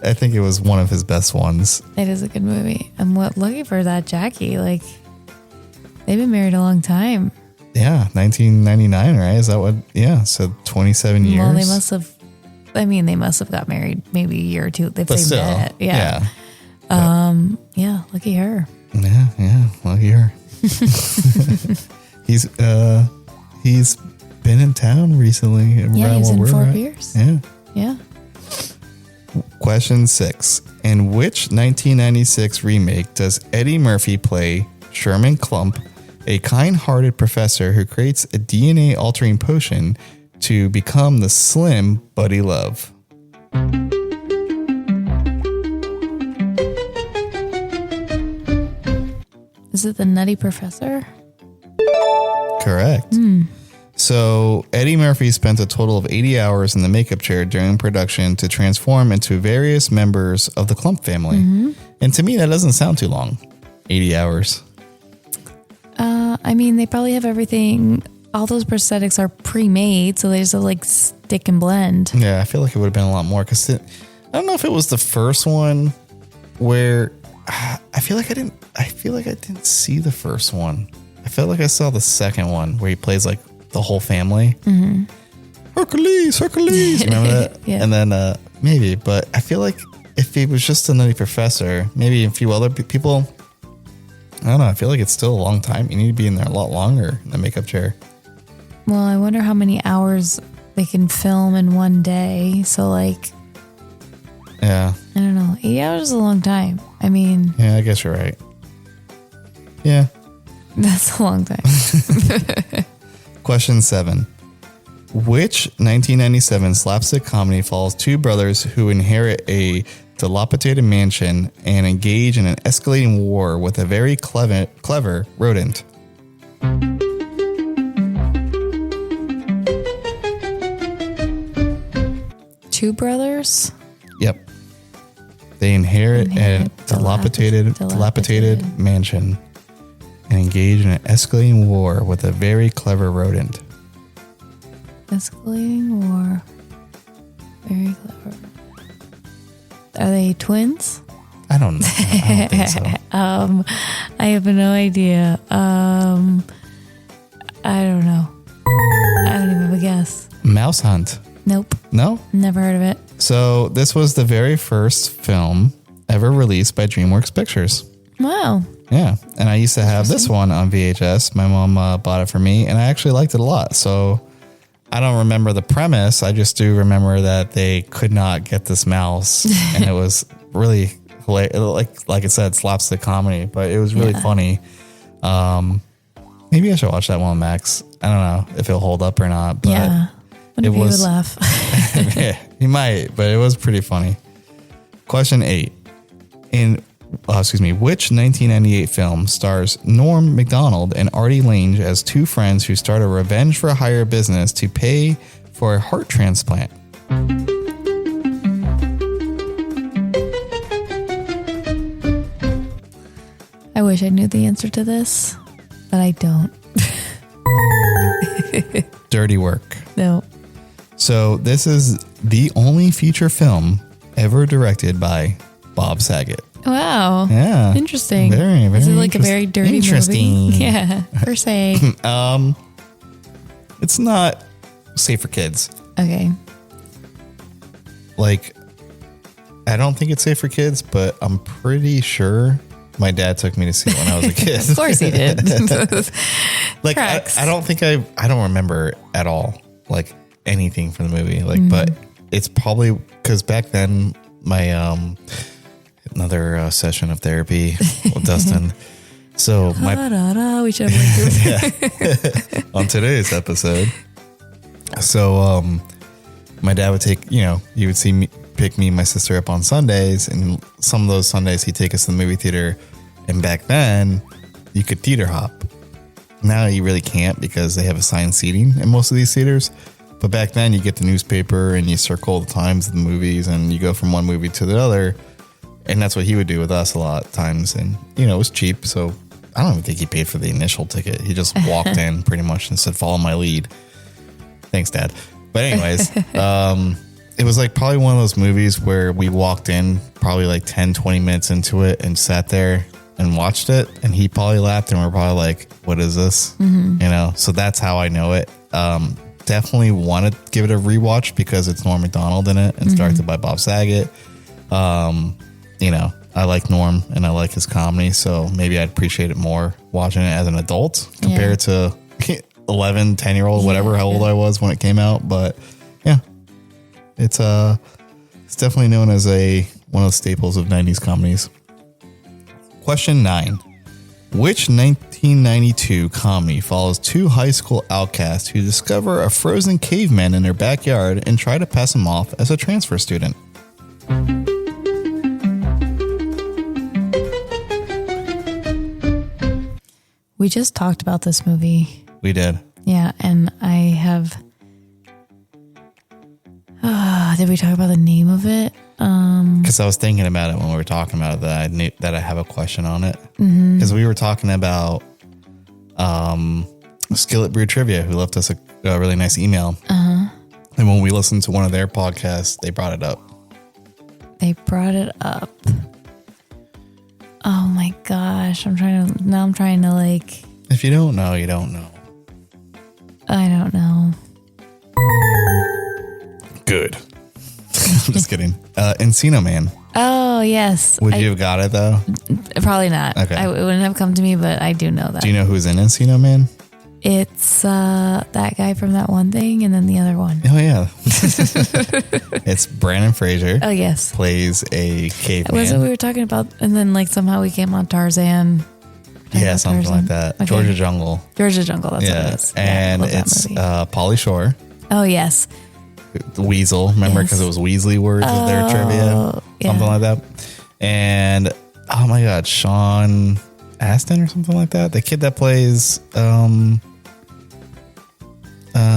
I think it was one of his best ones. it is a good movie. I'm lucky for that Jackie. Like they've been married a long time. Yeah, 1999, right? Is that what? Yeah, so 27 years. Well, they must have. I mean, they must have got married maybe a year or two. If they met. Yeah. Yeah. Lucky her. Yeah. Lucky her. He's been in town recently. Yeah, he's in Fort Pierce. Yeah. Question 6. In which 1996 remake does Eddie Murphy play Sherman Klump, a kind-hearted professor who creates a DNA-altering potion to become the slim Buddy Love? Is it the Nutty Professor? Correct. So Eddie Murphy spent a total of 80 hours in the makeup chair during production to transform into various members of the Klump family. And to me, that doesn't sound too long. 80 hours. I mean, they probably have everything. All those prosthetics are pre-made, so they just have like stick and blend. Yeah, I feel like it would have been a lot more because I don't know if it was the first one where I feel like I didn't see the first one. I felt like I saw the second one where he plays like the whole family. Hercules. Remember that? Yeah. And then maybe, but I feel like if he was just a Nutty Professor, maybe a few other people, I don't know. I feel like it's still a long time. You need to be in there a lot longer in the makeup chair. Well, I wonder how many hours they can film in one day. So like, Yeah. I don't know. 8 hours is a long time. I mean, Yeah, I guess you're right. Yeah. that's a long time. Question 7. Which 1997 slapstick comedy follows two brothers who inherit a dilapidated mansion and engage in an escalating war with a very clever rodent? Two brothers? Yep. They inherit a dilapidated mansion and engage in an escalating war with a very clever rodent. Escalating war. Very clever. Are they twins? I don't know. I don't think so. I have no idea. I don't know. I don't even have a guess. Mouse Hunt. Nope. No? Never heard of it. So this was the very first film ever released by DreamWorks Pictures. Wow. Yeah. And I used to have this one on VHS. My mom bought it for me, and I actually liked it a lot. So I don't remember the premise. I just do remember that they could not get this mouse, and it was really like I said, slapstick comedy, but it was really funny. Maybe I should watch that one on Max. I don't know if it'll hold up or not, but It was, would laugh. yeah, he might, but it was pretty funny. Question 8. Which 1998 film stars Norm Macdonald and Artie Lange as two friends who start a revenge for hire business to pay for a heart transplant? I wish I knew the answer to this, but I don't. Dirty Work. No. So this is the only feature film ever directed by Bob Saget. Wow. Yeah. Interesting. Very, very Is it like a very dirty interesting movie? Yeah, per se. It's not safe for kids. Okay. Like, I don't think it's safe for kids, but I'm pretty sure my dad took me to see it when I was a kid. Of course he did. Like, I don't think I don't remember at all, like, anything from the movie. Like, but it's probably because back then my, another session of therapy with Dustin. So we should have on today's episode. So, my dad would take, he would pick me and my sister up on Sundays, and some of those Sundays he'd take us to the movie theater. And back then you could theater hop. Now you really can't because they have assigned seating in most of these theaters. But back then you get the newspaper and you circle the times of the movies and you go from one movie to the other. And that's what he would do with us a lot of times. And, it was cheap. So I don't even think he paid for the initial ticket. He just walked in pretty much and said, follow my lead. Thanks, Dad. But anyways, it was like probably one of those movies where we walked in probably like 10, 20 minutes into it and sat there and watched it. And he probably laughed and we're probably like, what is this? So that's how I know it. Definitely want to give it a rewatch because it's Norm Macdonald in it and directed by Bob Saget. I like Norm and I like his comedy, so maybe I'd appreciate it more watching it as an adult compared to 11, 10-year-old, whatever, how old I was when it came out. But yeah, it's definitely known as one of the staples of 90s comedies. Question 9. Which 1992 comedy follows two high school outcasts who discover a frozen caveman in their backyard and try to pass him off as a transfer student? We just talked about this movie. We did. Yeah, and I have... did we talk about the name of it? Because I was thinking about it when we were talking about it, that I knew that I have a question on it. Because we were talking about Skillet Brew Trivia, who left us a really nice email. And when we listened to one of their podcasts, they brought it up. Oh my gosh. I'm trying to like... If you don't know, you don't know. I don't know. Good. I'm just kidding. Encino Man. Oh, yes. Would you have got it, though? Probably not. Okay. It wouldn't have come to me, but I do know that. Do you know who's in Encino Man? It's that guy from that one thing and then the other one. Oh, yeah. It's Brandon Fraser. Oh, yes. Plays a caveman. Was it we were talking about? And then like somehow we came on Tarzan. Yeah, something like that. Okay. Georgia Jungle. That's what it is. And it's Pauly Shore. Oh, yes. The Weasel. Remember, because it was Weasley words of their trivia. Something like that. And, oh my God, Sean Astin or something like that. The kid that plays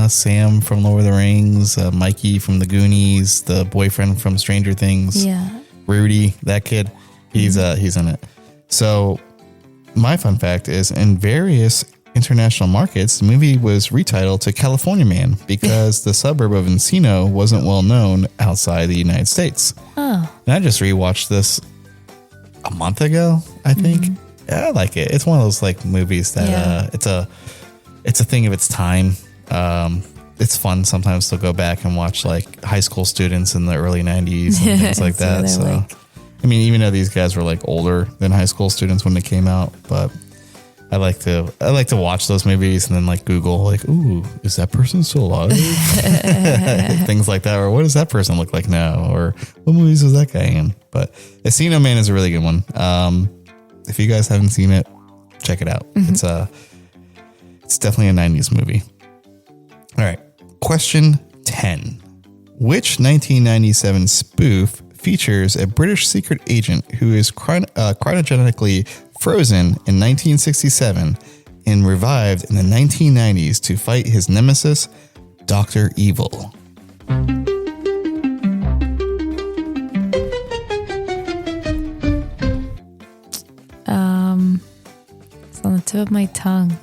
Sam from Lord of the Rings, Mikey from the Goonies, the boyfriend from Stranger Things. Yeah. Rudy, that kid. He's in it. So my fun fact is, in various international markets, the movie was retitled to California Man because the suburb of Encino wasn't well known outside the United States. Oh. And I just rewatched this a month ago, I think. Yeah, I like it. It's one of those like movies that it's a thing of its time. It's fun sometimes to go back and watch like high school students in the early 90s and things like that. So, I mean, even though these guys were like older than high school students when they came out, but I like to watch those movies and then like Google like, ooh, is that person still alive? Things like that. Or what does that person look like now? Or what movies was that guy in? But Encino Man is a really good one. If you guys haven't seen it, check it out. Mm-hmm. It's definitely a 90s movie. All right. Question 10. Which 1997 spoof features a British secret agent who is cryogenically frozen in 1967 and revived in the 1990s to fight his nemesis, Dr. Evil? It's on the tip of my tongue.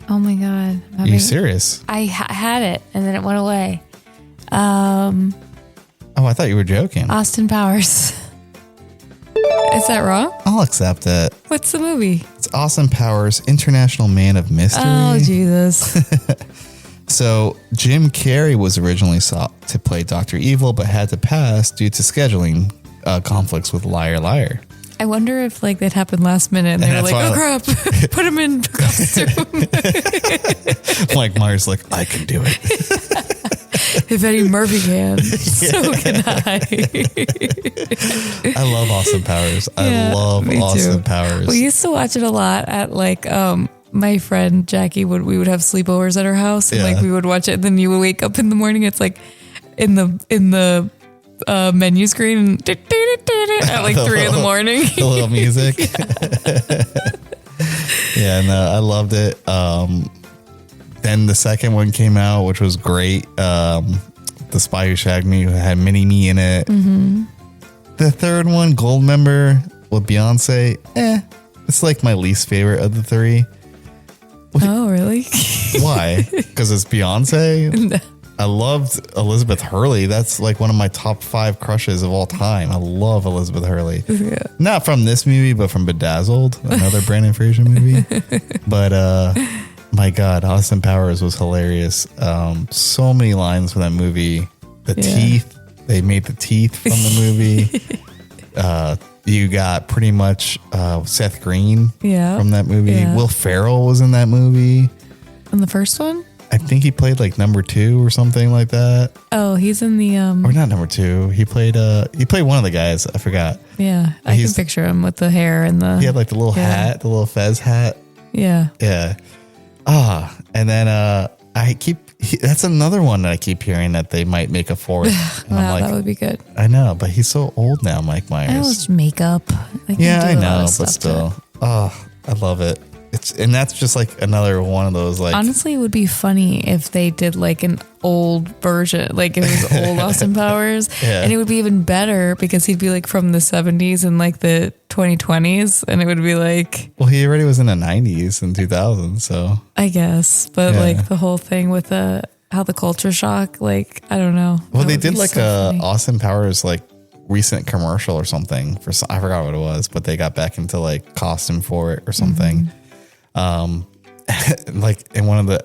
Oh my God. Are you serious? I had it and then it went away. Oh, I thought you were joking. Austin Powers. Is that wrong? I'll accept it. What's the movie? It's Austin Powers, International Man of Mystery. Oh, Jesus. So Jim Carrey was originally sought to play Dr. Evil, but had to pass due to scheduling conflicts with Liar Liar. I wonder if like that happened last minute and they were like, oh crap, put him in costume. Mike Myers like, I can do it. If Eddie Murphy can, so can I. I love Austin Powers. I love Austin Powers. We used to watch it a lot at like my friend Jackie we would have sleepovers at her house and like we would watch it and then you would wake up in the morning, it's like in the menu screen at like 3 in the morning. The little music. Yeah, no, I loved it. Then the second one came out, which was great. The Spy Who Shagged Me had Mini-Me in it. Mm-hmm. The third one, Goldmember with Beyonce, it's like my least favorite of the three. Oh, really? Why? Because it's Beyonce? No. I loved Elizabeth Hurley. That's like one of my top 5 crushes of all time. I love Elizabeth Hurley. Yeah. Not from this movie, but from Bedazzled, another Brandon Fraser movie. But my God, Austin Powers was hilarious. So many lines from that movie. The teeth, they made the teeth from the movie. You got pretty much Seth Green from that movie. Yeah. Will Ferrell was in that movie. In the first one? I think he played like number 2 or something like that. Oh, he's in the or not number 2. He played one of the guys. I forgot. Yeah, I can picture him with the hair and the. He had like the little hat, the little fez hat. Yeah. Yeah. And then that's another one that I keep hearing that they might make a 4th. And wow, I'm like, that would be good. I know, but he's so old now, Mike Myers. I was makeup. I know, but still. I love it. And that's just like another one of those like. Honestly, it would be funny if they did like an old version, like it was old Austin Powers, and it would be even better because he'd be like from the 70s and like the 2020s, and it would be like. Well, he already was in the 90s and 2000s, so. I guess, but like the whole thing with how the culture shock, like I don't know. Well, they did like a Austin Powers like recent commercial or something for I forgot what it was, but they got back into like costume for it or something. Mm-hmm. Like in one of the,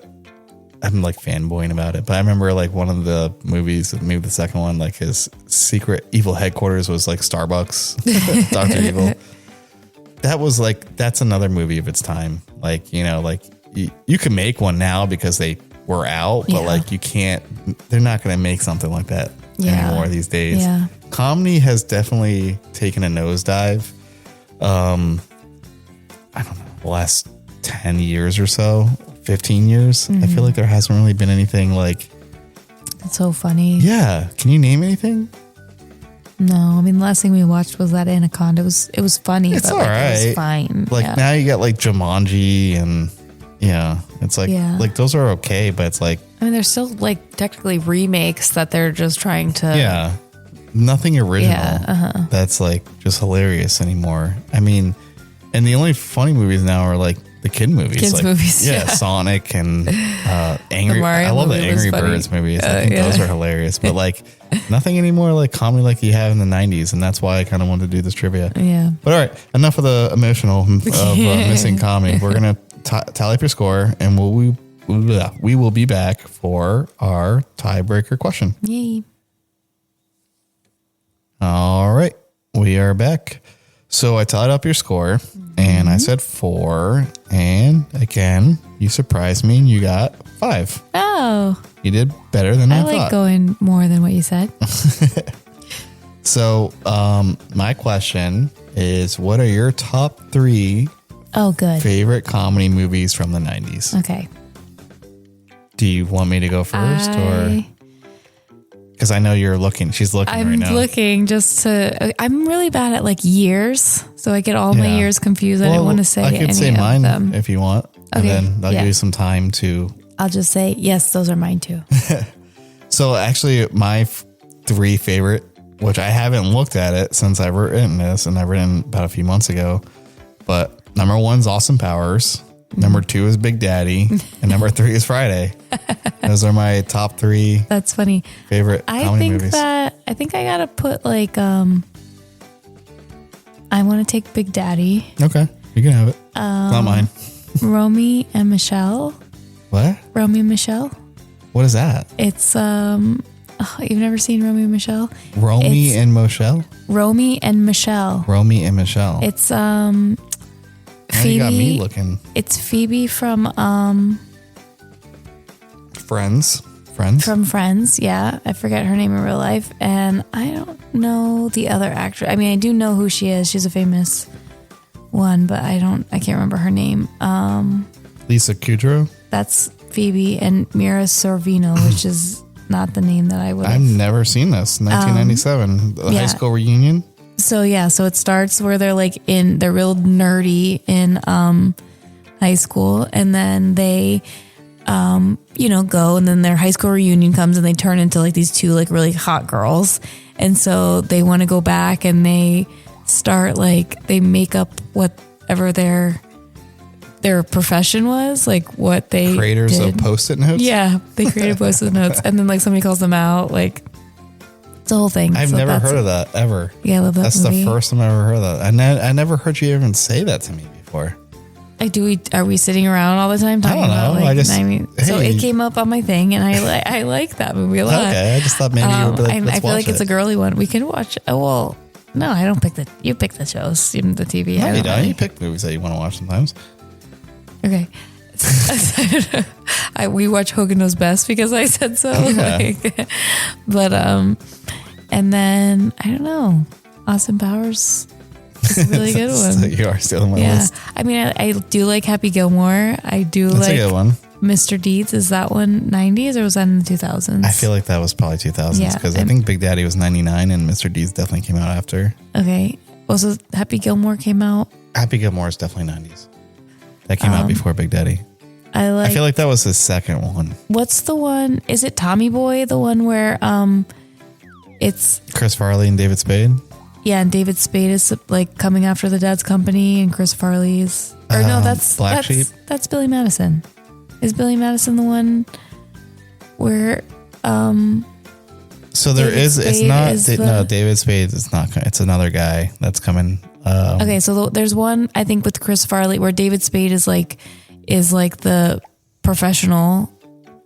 I'm like fanboying about it, but I remember like one of the movies, maybe the second one, like his secret evil headquarters was like Starbucks, Dr. Evil. That was like, that's another movie of its time. Like, you know, like you can make one now because they were out, but like you can't, they're not going to make something like that anymore these days. Yeah. Comedy has definitely taken a nosedive. I don't know, the last 10 years or so, 15 years. Mm-hmm. I feel like there hasn't really been anything like. That's so funny. Yeah. Can you name anything? No, I mean, the last thing we watched was that Anaconda. It was funny. It's but all right. It was fine. Like now you got like Jumanji and it's like like those are okay, but it's like. I mean, they're still like technically remakes that they're just trying to. Yeah. Nothing original that's like just hilarious anymore. I mean, and the only funny movies now are like the kid movies. Kids like, movies. Yeah, Sonic and Angry. I love the Angry Birds movies. I think those are hilarious. But like nothing anymore like comedy like you have in the 90s. And that's why I kind of wanted to do this trivia. Yeah. But all right, enough of the emotional of missing comedy. We're going to tally up your score and we will be back for our tiebreaker question. Yay. All right, we are back. So I tied up your score and I said 4. And again, you surprised me and you got 5. Oh. You did better than I thought. I like going more than what you said. So my question is, what are your top 3 good favorite comedy movies from the 90s? Okay. Do you want me to go first or? Because I know you're looking. She's looking right now. I'm looking just to. I'm really bad at like years, so I get all my years confused. I didn't want to say any of them. I could say mine if you want, and then I'll give you some time to. I'll just say yes. Those are mine too. So actually, my 3 favorite, which I haven't looked at it since I've written this, and I've written about a few months ago, but number 1's Austin Powers. Number 2 is Big Daddy, and number 3 is Friday. Those are my top 3. That's funny. Favorite comedy movies. I think I gotta put like I want to take Big Daddy. Okay, you can have it. Not mine. Romy and Michelle. What? Romy and Michelle. What is that? It's you've never seen Romy and Michelle? Romy and Michelle. Romy and Michelle. Romy and Michelle. It's Phoebe. You got me looking. It's Phoebe from Friends. From Friends, yeah. I forget her name in real life, and I don't know the other actress. I mean, I do know who she is. She's a famous one, but I can't remember her name. Lisa Kudrow. That's Phoebe, and Mira Sorvino, which is not the name that I would. I've never seen this. 1997, the high school reunion. So it starts where they're like they're real nerdy in high school, and then they go, and then their high school reunion comes and they turn into like these 2 like really hot girls, and so they want to go back and they start like they make up whatever their profession was, like what they creators did. Of Post-it notes. Yeah, they created Post-it notes, and then like somebody calls them out, like. It's the whole thing. I've never heard of that ever. Yeah, I love that That's movie. the first time I ever heard of that. I never heard you even say that to me before. Are we sitting around all the time talking about? Like, so it came up on my thing, and I like that movie a lot. Okay, I just thought maybe you would be like, I feel like it's a girly one. We can watch. Oh well, no, I don't pick the. You pick the shows, even the TV. No, you don't. You pick movies that you want to watch sometimes. Okay. We watch Hogan Knows Best because I said so. Yeah. But and then I don't know. Austin Powers is a really good one. So you are still on my list. I mean, I do like Happy Gilmore. I do That's like a good one. Mr. Deeds. Is that one 90s or was that in the 2000s? I feel like that was probably 2000s because I think Big Daddy was 99 and Mr. Deeds definitely came out after. Okay. Also, Happy Gilmore came out. Happy Gilmore is definitely 90s. That came out before Big Daddy. I feel like that was his second one. What's the one? Is it Tommy Boy? The one where it's Chris Farley and David Spade? Yeah, and David Spade is like coming after the dad's company, and Chris Farley's Black Sheep. That's Billy Madison. Is Billy Madison the one where So there is it's not no, David Spade is not, it's another guy that's coming. Okay, so there's one I think with Chris Farley where David Spade is like the professional,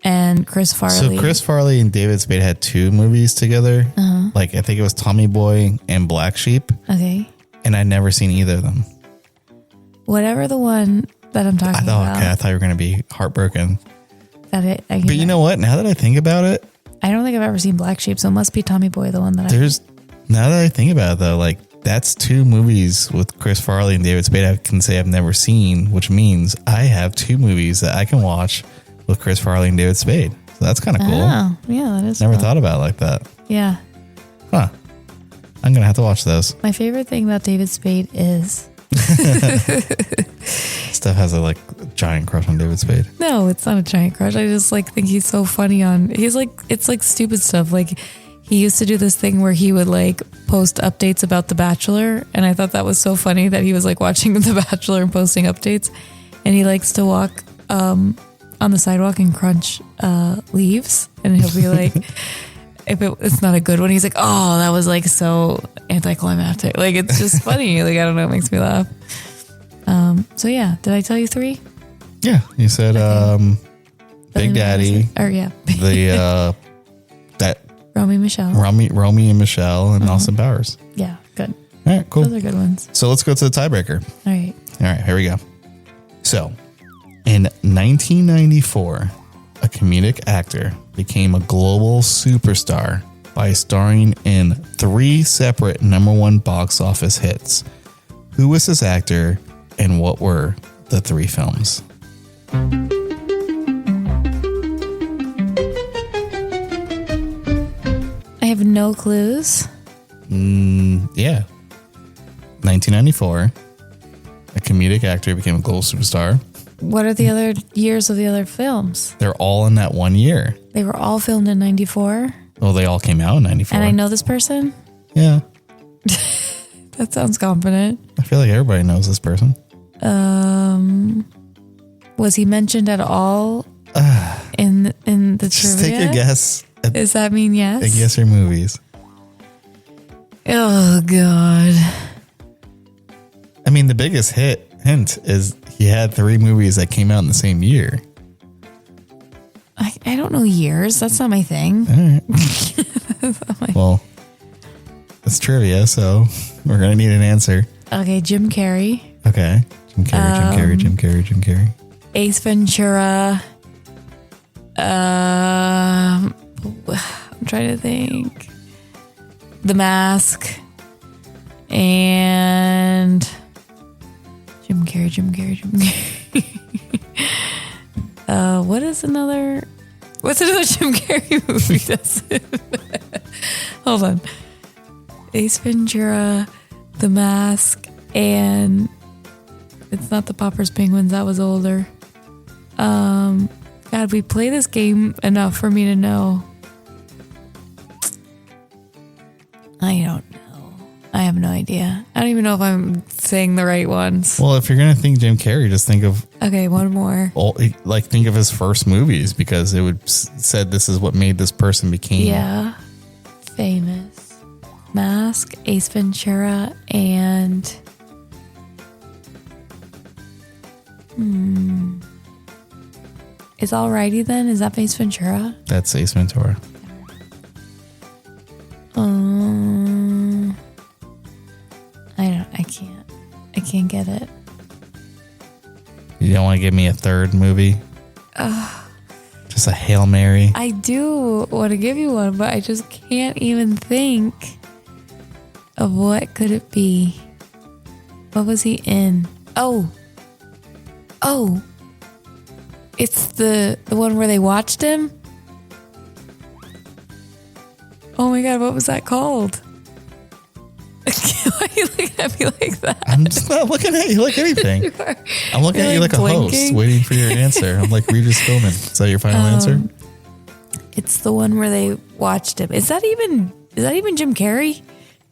and Chris Farley. So Chris Farley and David Spade had 2 movies together. Like I think it was Tommy Boy and Black Sheep. Okay. And I'd never seen either of them. Whatever the one that I'm talking about. Okay, I thought you were going to be heartbroken. That it. But you know what? Now that I think about it, I don't think I've ever seen Black Sheep, so it must be Tommy Boy, the one that now that I think about it though, like that's 2 movies with Chris Farley and David Spade I can say I've never seen, which means I have 2 movies that I can watch with Chris Farley and David Spade. So that's kind of cool. Oh, yeah, that is Never cool. thought about it like that. Yeah. Huh. I'm going to have to watch those. My favorite thing about David Spade is... Steph has a giant crush on David Spade. No, it's not a giant crush. I just think he's so funny it's like stupid stuff. Like he used to do this thing where he would post updates about The Bachelor. And I thought that was so funny that he was watching The Bachelor and posting updates. And he likes to walk on the sidewalk and crunch leaves. And he'll be like, if it's not a good one, he's like, oh, that was so anticlimactic. It's just funny. I don't know. It makes me laugh. So yeah, did I tell you 3? Yeah. You said Big Daddy. Or yeah. That Romy and Michelle. Romy and Michelle and Austin Powers. Yeah, good. All right, cool. Those are good ones. So let's go to the tiebreaker. All right. All right, here we go. So, in 1994, a comedic actor became a global superstar by starring in 3 separate #1 box office hits. Who was this actor and what were the 3 films? I have no clues. Yeah. 1994, a comedic actor became a global superstar. What are the other years of the other films? They're all in that one year. They were all filmed in 94. Well, they all came out in 94. And I know this person? Yeah. That sounds confident. I feel like everybody knows this person. Was he mentioned at all in the Just trivia? take your guess. Does that mean yes? I guess your movies. Oh, God. I mean, the biggest hint is he had 3 movies that came out in the same year. I don't know years. That's not my thing. All right. Well, it's trivia, so we're going to need an answer. Okay, Jim Carrey. Okay. Jim Carrey. Ace Ventura. I'm trying to think. The Mask. And Jim Carrey. What's another Jim Carrey movie? Hold on. Ace Ventura, The Mask, and it's not the Poppers Penguins. That was older. God, we play this game enough for me to know. I don't know. I have no idea. I don't even know if I'm saying the right ones. Well, if you're going to think Jim Carrey, just think of... Okay, one more. Think of his first movies, because it would said this is what made this person became... Yeah. Famous. Mask, Ace Ventura, and... Is Alrighty then? Is that Ace Ventura? That's Ace Ventura. I can't get it. You don't want to give me a third movie? Just a Hail Mary? I do want to give you one, but I just can't even think of what could it be. What was he in? Oh, it's the one where they watched him. Oh my God, what was that called? Why are you looking at me like that? I'm just not looking at you like anything. I'm looking at you like a host, waiting for your answer. I'm like Regis Philbin. Is that your final answer? It's the one where they watched him. Is that even Jim Carrey?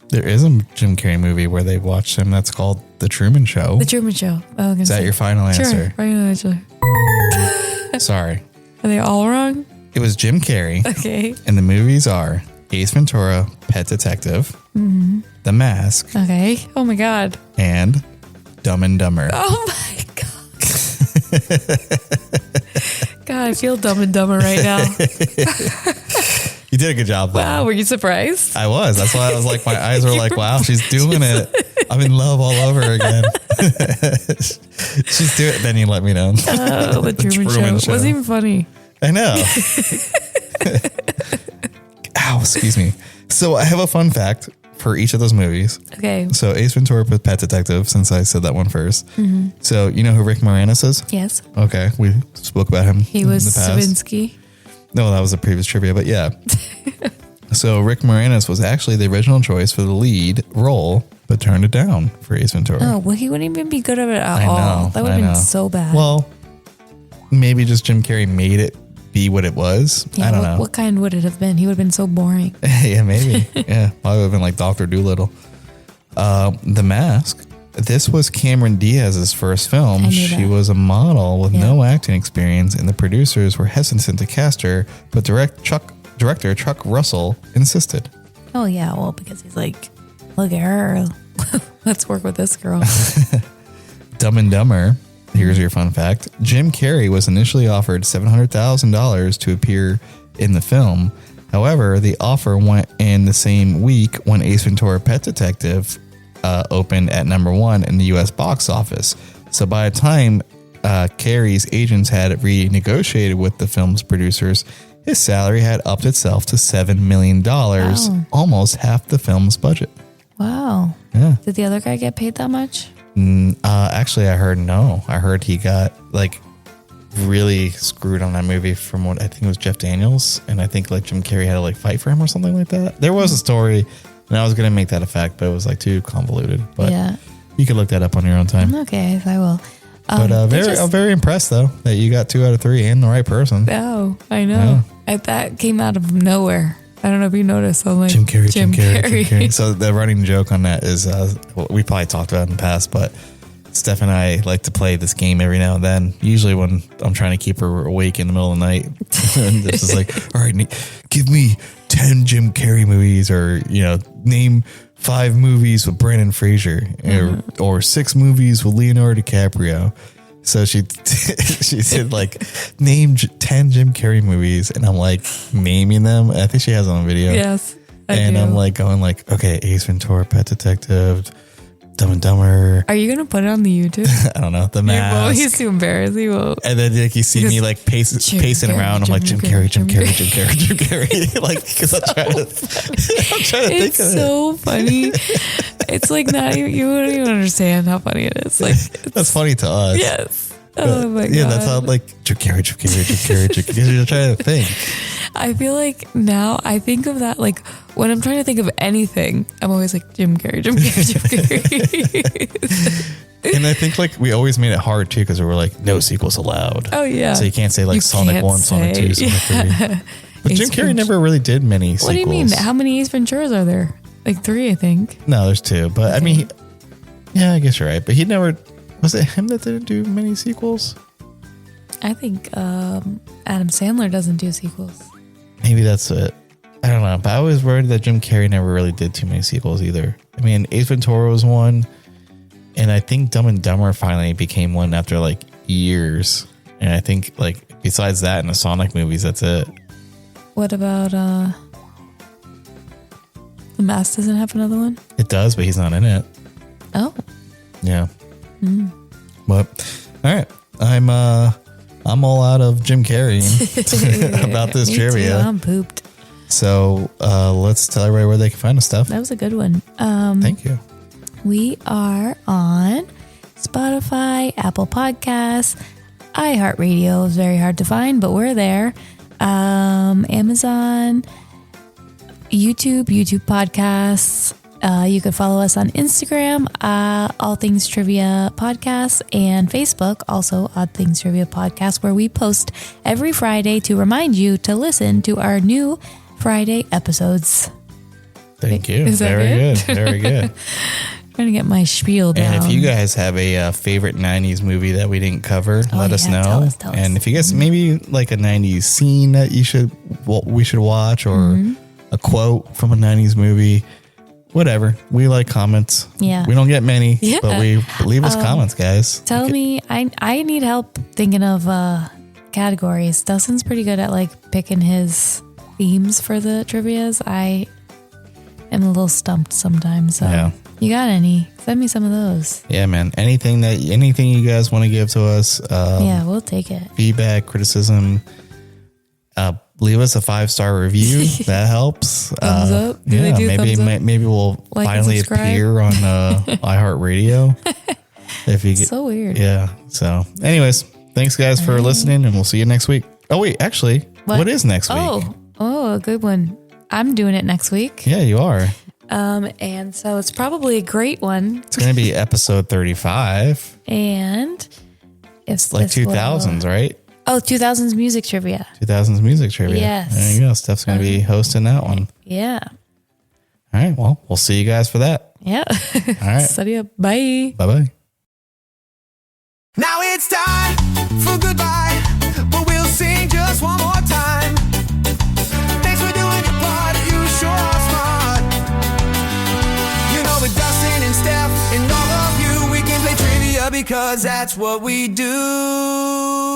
There is a Jim Carrey movie where they watched him. That's called The Truman Show. The Truman Show. Oh, is that your final answer? Sure, final answer. Sorry. Are they all wrong? It was Jim Carrey. Okay. And the movies are Ace Ventura, Pet Detective, The Mask. Okay. Oh my God. And Dumb and Dumber. Oh my God. God, I feel dumb and dumber right now. You did a good job, though. Wow, were you surprised? I was. That's why I was like, my eyes were like, wow, she's doing it. I'm in love all over again. She's doing it. Then you let me know. Oh, the Truman Show. Wasn't even funny. I know. Ow, excuse me. So I have a fun fact for each of those movies. Okay. So Ace Ventura with Pet Detective, since I said that one first. So you know who Rick Moranis is? Yes. Okay. We spoke about him. He was Savinsky. No, that was a previous trivia, but yeah. So Rick Moranis was actually the original choice for the lead role, but turned it down for Ace Ventura. Oh, well, he wouldn't even be good at it at all. That would have been so bad. Well, maybe just Jim Carrey made it be what it was. Yeah, I don't know. What kind would it have been? He would have been so boring. Yeah, maybe. Yeah, I would have been like Dr. Dolittle. The Mask. This was Cameron Diaz's first film. She was a model with no acting experience, and the producers were hesitant to cast her, but director Chuck Russell insisted. Oh, yeah. Well, because he's like, look at her. Let's work with this girl. Dumb and Dumber. Here's your fun fact. Jim Carrey was initially offered $700,000 to appear in the film. However, the offer went in the same week when Ace Ventura Pet Detective opened at number 1 in the U.S. box office. So by the time Carey's agents had renegotiated with the film's producers, his salary had upped itself to $7 million, almost half the film's budget. Wow. Yeah. Did the other guy get paid that much? Actually, I heard no. I heard he got like really screwed on that movie from what I think it was Jeff Daniels, and I think like Jim Carrey had to like fight for him or something like that. There was a story, and I was gonna make that a fact, but it was like too convoluted. But yeah, you could look that up on your own time. Okay, I will. But I'm very impressed though that you got 2 out of 3 and the right person. Oh, I know. Yeah. That came out of nowhere. I don't know if you noticed. I'm like, Jim Carrey. So the running joke on that is, we probably talked about it in the past, but Steph and I like to play this game every now and then. Usually when I'm trying to keep her awake in the middle of the night. And this is like, all right, give me 10 Jim Carrey movies, or, name 5 movies with Brandon Fraser, or 6 movies with Leonardo DiCaprio. So she said like, name 10 Jim Carrey movies, and I'm like naming them. I think she has it on video. Yes, and I'm like going like, okay, Ace Ventura, Pet Detective, Dumb and Dumber. Are you gonna put it on the YouTube? I don't know. The Mask. Well, he's too embarrassed. He won't. And then like you see me like pacing around. I'm like Jim Carrey. Like because I'm trying to think of it. It's so funny. It's like not even, you wouldn't even understand how funny it is. Like that's funny to us. Yes. Oh my god. Yeah, that's how like Jim Carrey. You're trying to think. I feel like now I think of that like when I'm trying to think of anything, I'm always like Jim Carrey. And I think like we always made it hard too because we were like no sequels allowed. Oh yeah. So you can't say like you Sonic 1, Sonic 2, Sonic 3. But Jim Carrey never really did many sequels. What do you mean? How many Ace Venturas are there? Like 3, I think. No, there's 2. But okay. I mean, yeah, I guess you're right. But he never, was it him that didn't do many sequels? I think Adam Sandler doesn't do sequels. Maybe that's it. I don't know. But I was worried that Jim Carrey never really did too many sequels either. I mean, Ace Ventura was one. And I think Dumb and Dumber finally became one after like years. And I think like besides that and the Sonic movies, that's it. What about The Mask doesn't have another one? It does, but he's not in it. Oh. Yeah. But all right. I'm all out of Jim Carrey about this trivia. Too. I'm pooped. So let's tell everybody where they can find us stuff. That was a good one. Thank you. We are on Spotify, Apple Podcasts, iHeartRadio is very hard to find, but we're there. Amazon, YouTube Podcasts. You can follow us on Instagram, All Things Trivia Podcast, and Facebook, also Odd Things Trivia Podcast, where we post every Friday to remind you to listen to our new Friday episodes. Thank you. Is that very good? Very good. Trying to get my spiel down. And if you guys have a favorite 90s movie that we didn't cover, let us know. Tell us. And if you guys maybe like a 90s scene that we should watch, or a quote from a 90s movie, whatever. We like comments. Yeah. We don't get many, but we leave us comments, guys. Tell me, I need help thinking of categories. Dustin's pretty good at like picking his themes for the trivias. I am a little stumped sometimes. So yeah. You got any? Send me some of those. Yeah, man. Anything you guys want to give to us. Yeah, we'll take it. Feedback, criticism. Leave us a 5-star review. That helps. Thumbs up. Do they do maybe thumbs up? Maybe we'll like finally appear on iHeartRadio. If you get so weird. Yeah. So, anyways, thanks guys for listening, and we'll see you next week. Oh wait, actually, what is next week? Oh, a good one. I'm doing it next week. Yeah, you are. And so it's probably a great one. It's going to be episode 35. And it's like 2000s, right? Oh, 2000s music trivia. 2000s music trivia. Yes. There you go. Steph's going to be hosting that one. Yeah. All right. Well, we'll see you guys for that. Yeah. All right. Study up. Bye. Bye-bye. Now it's time for goodbye, but we'll sing just one more time. Thanks for doing your part. You sure are smart. You know, with Dustin and Steph and all of you, we can play trivia because that's what we do.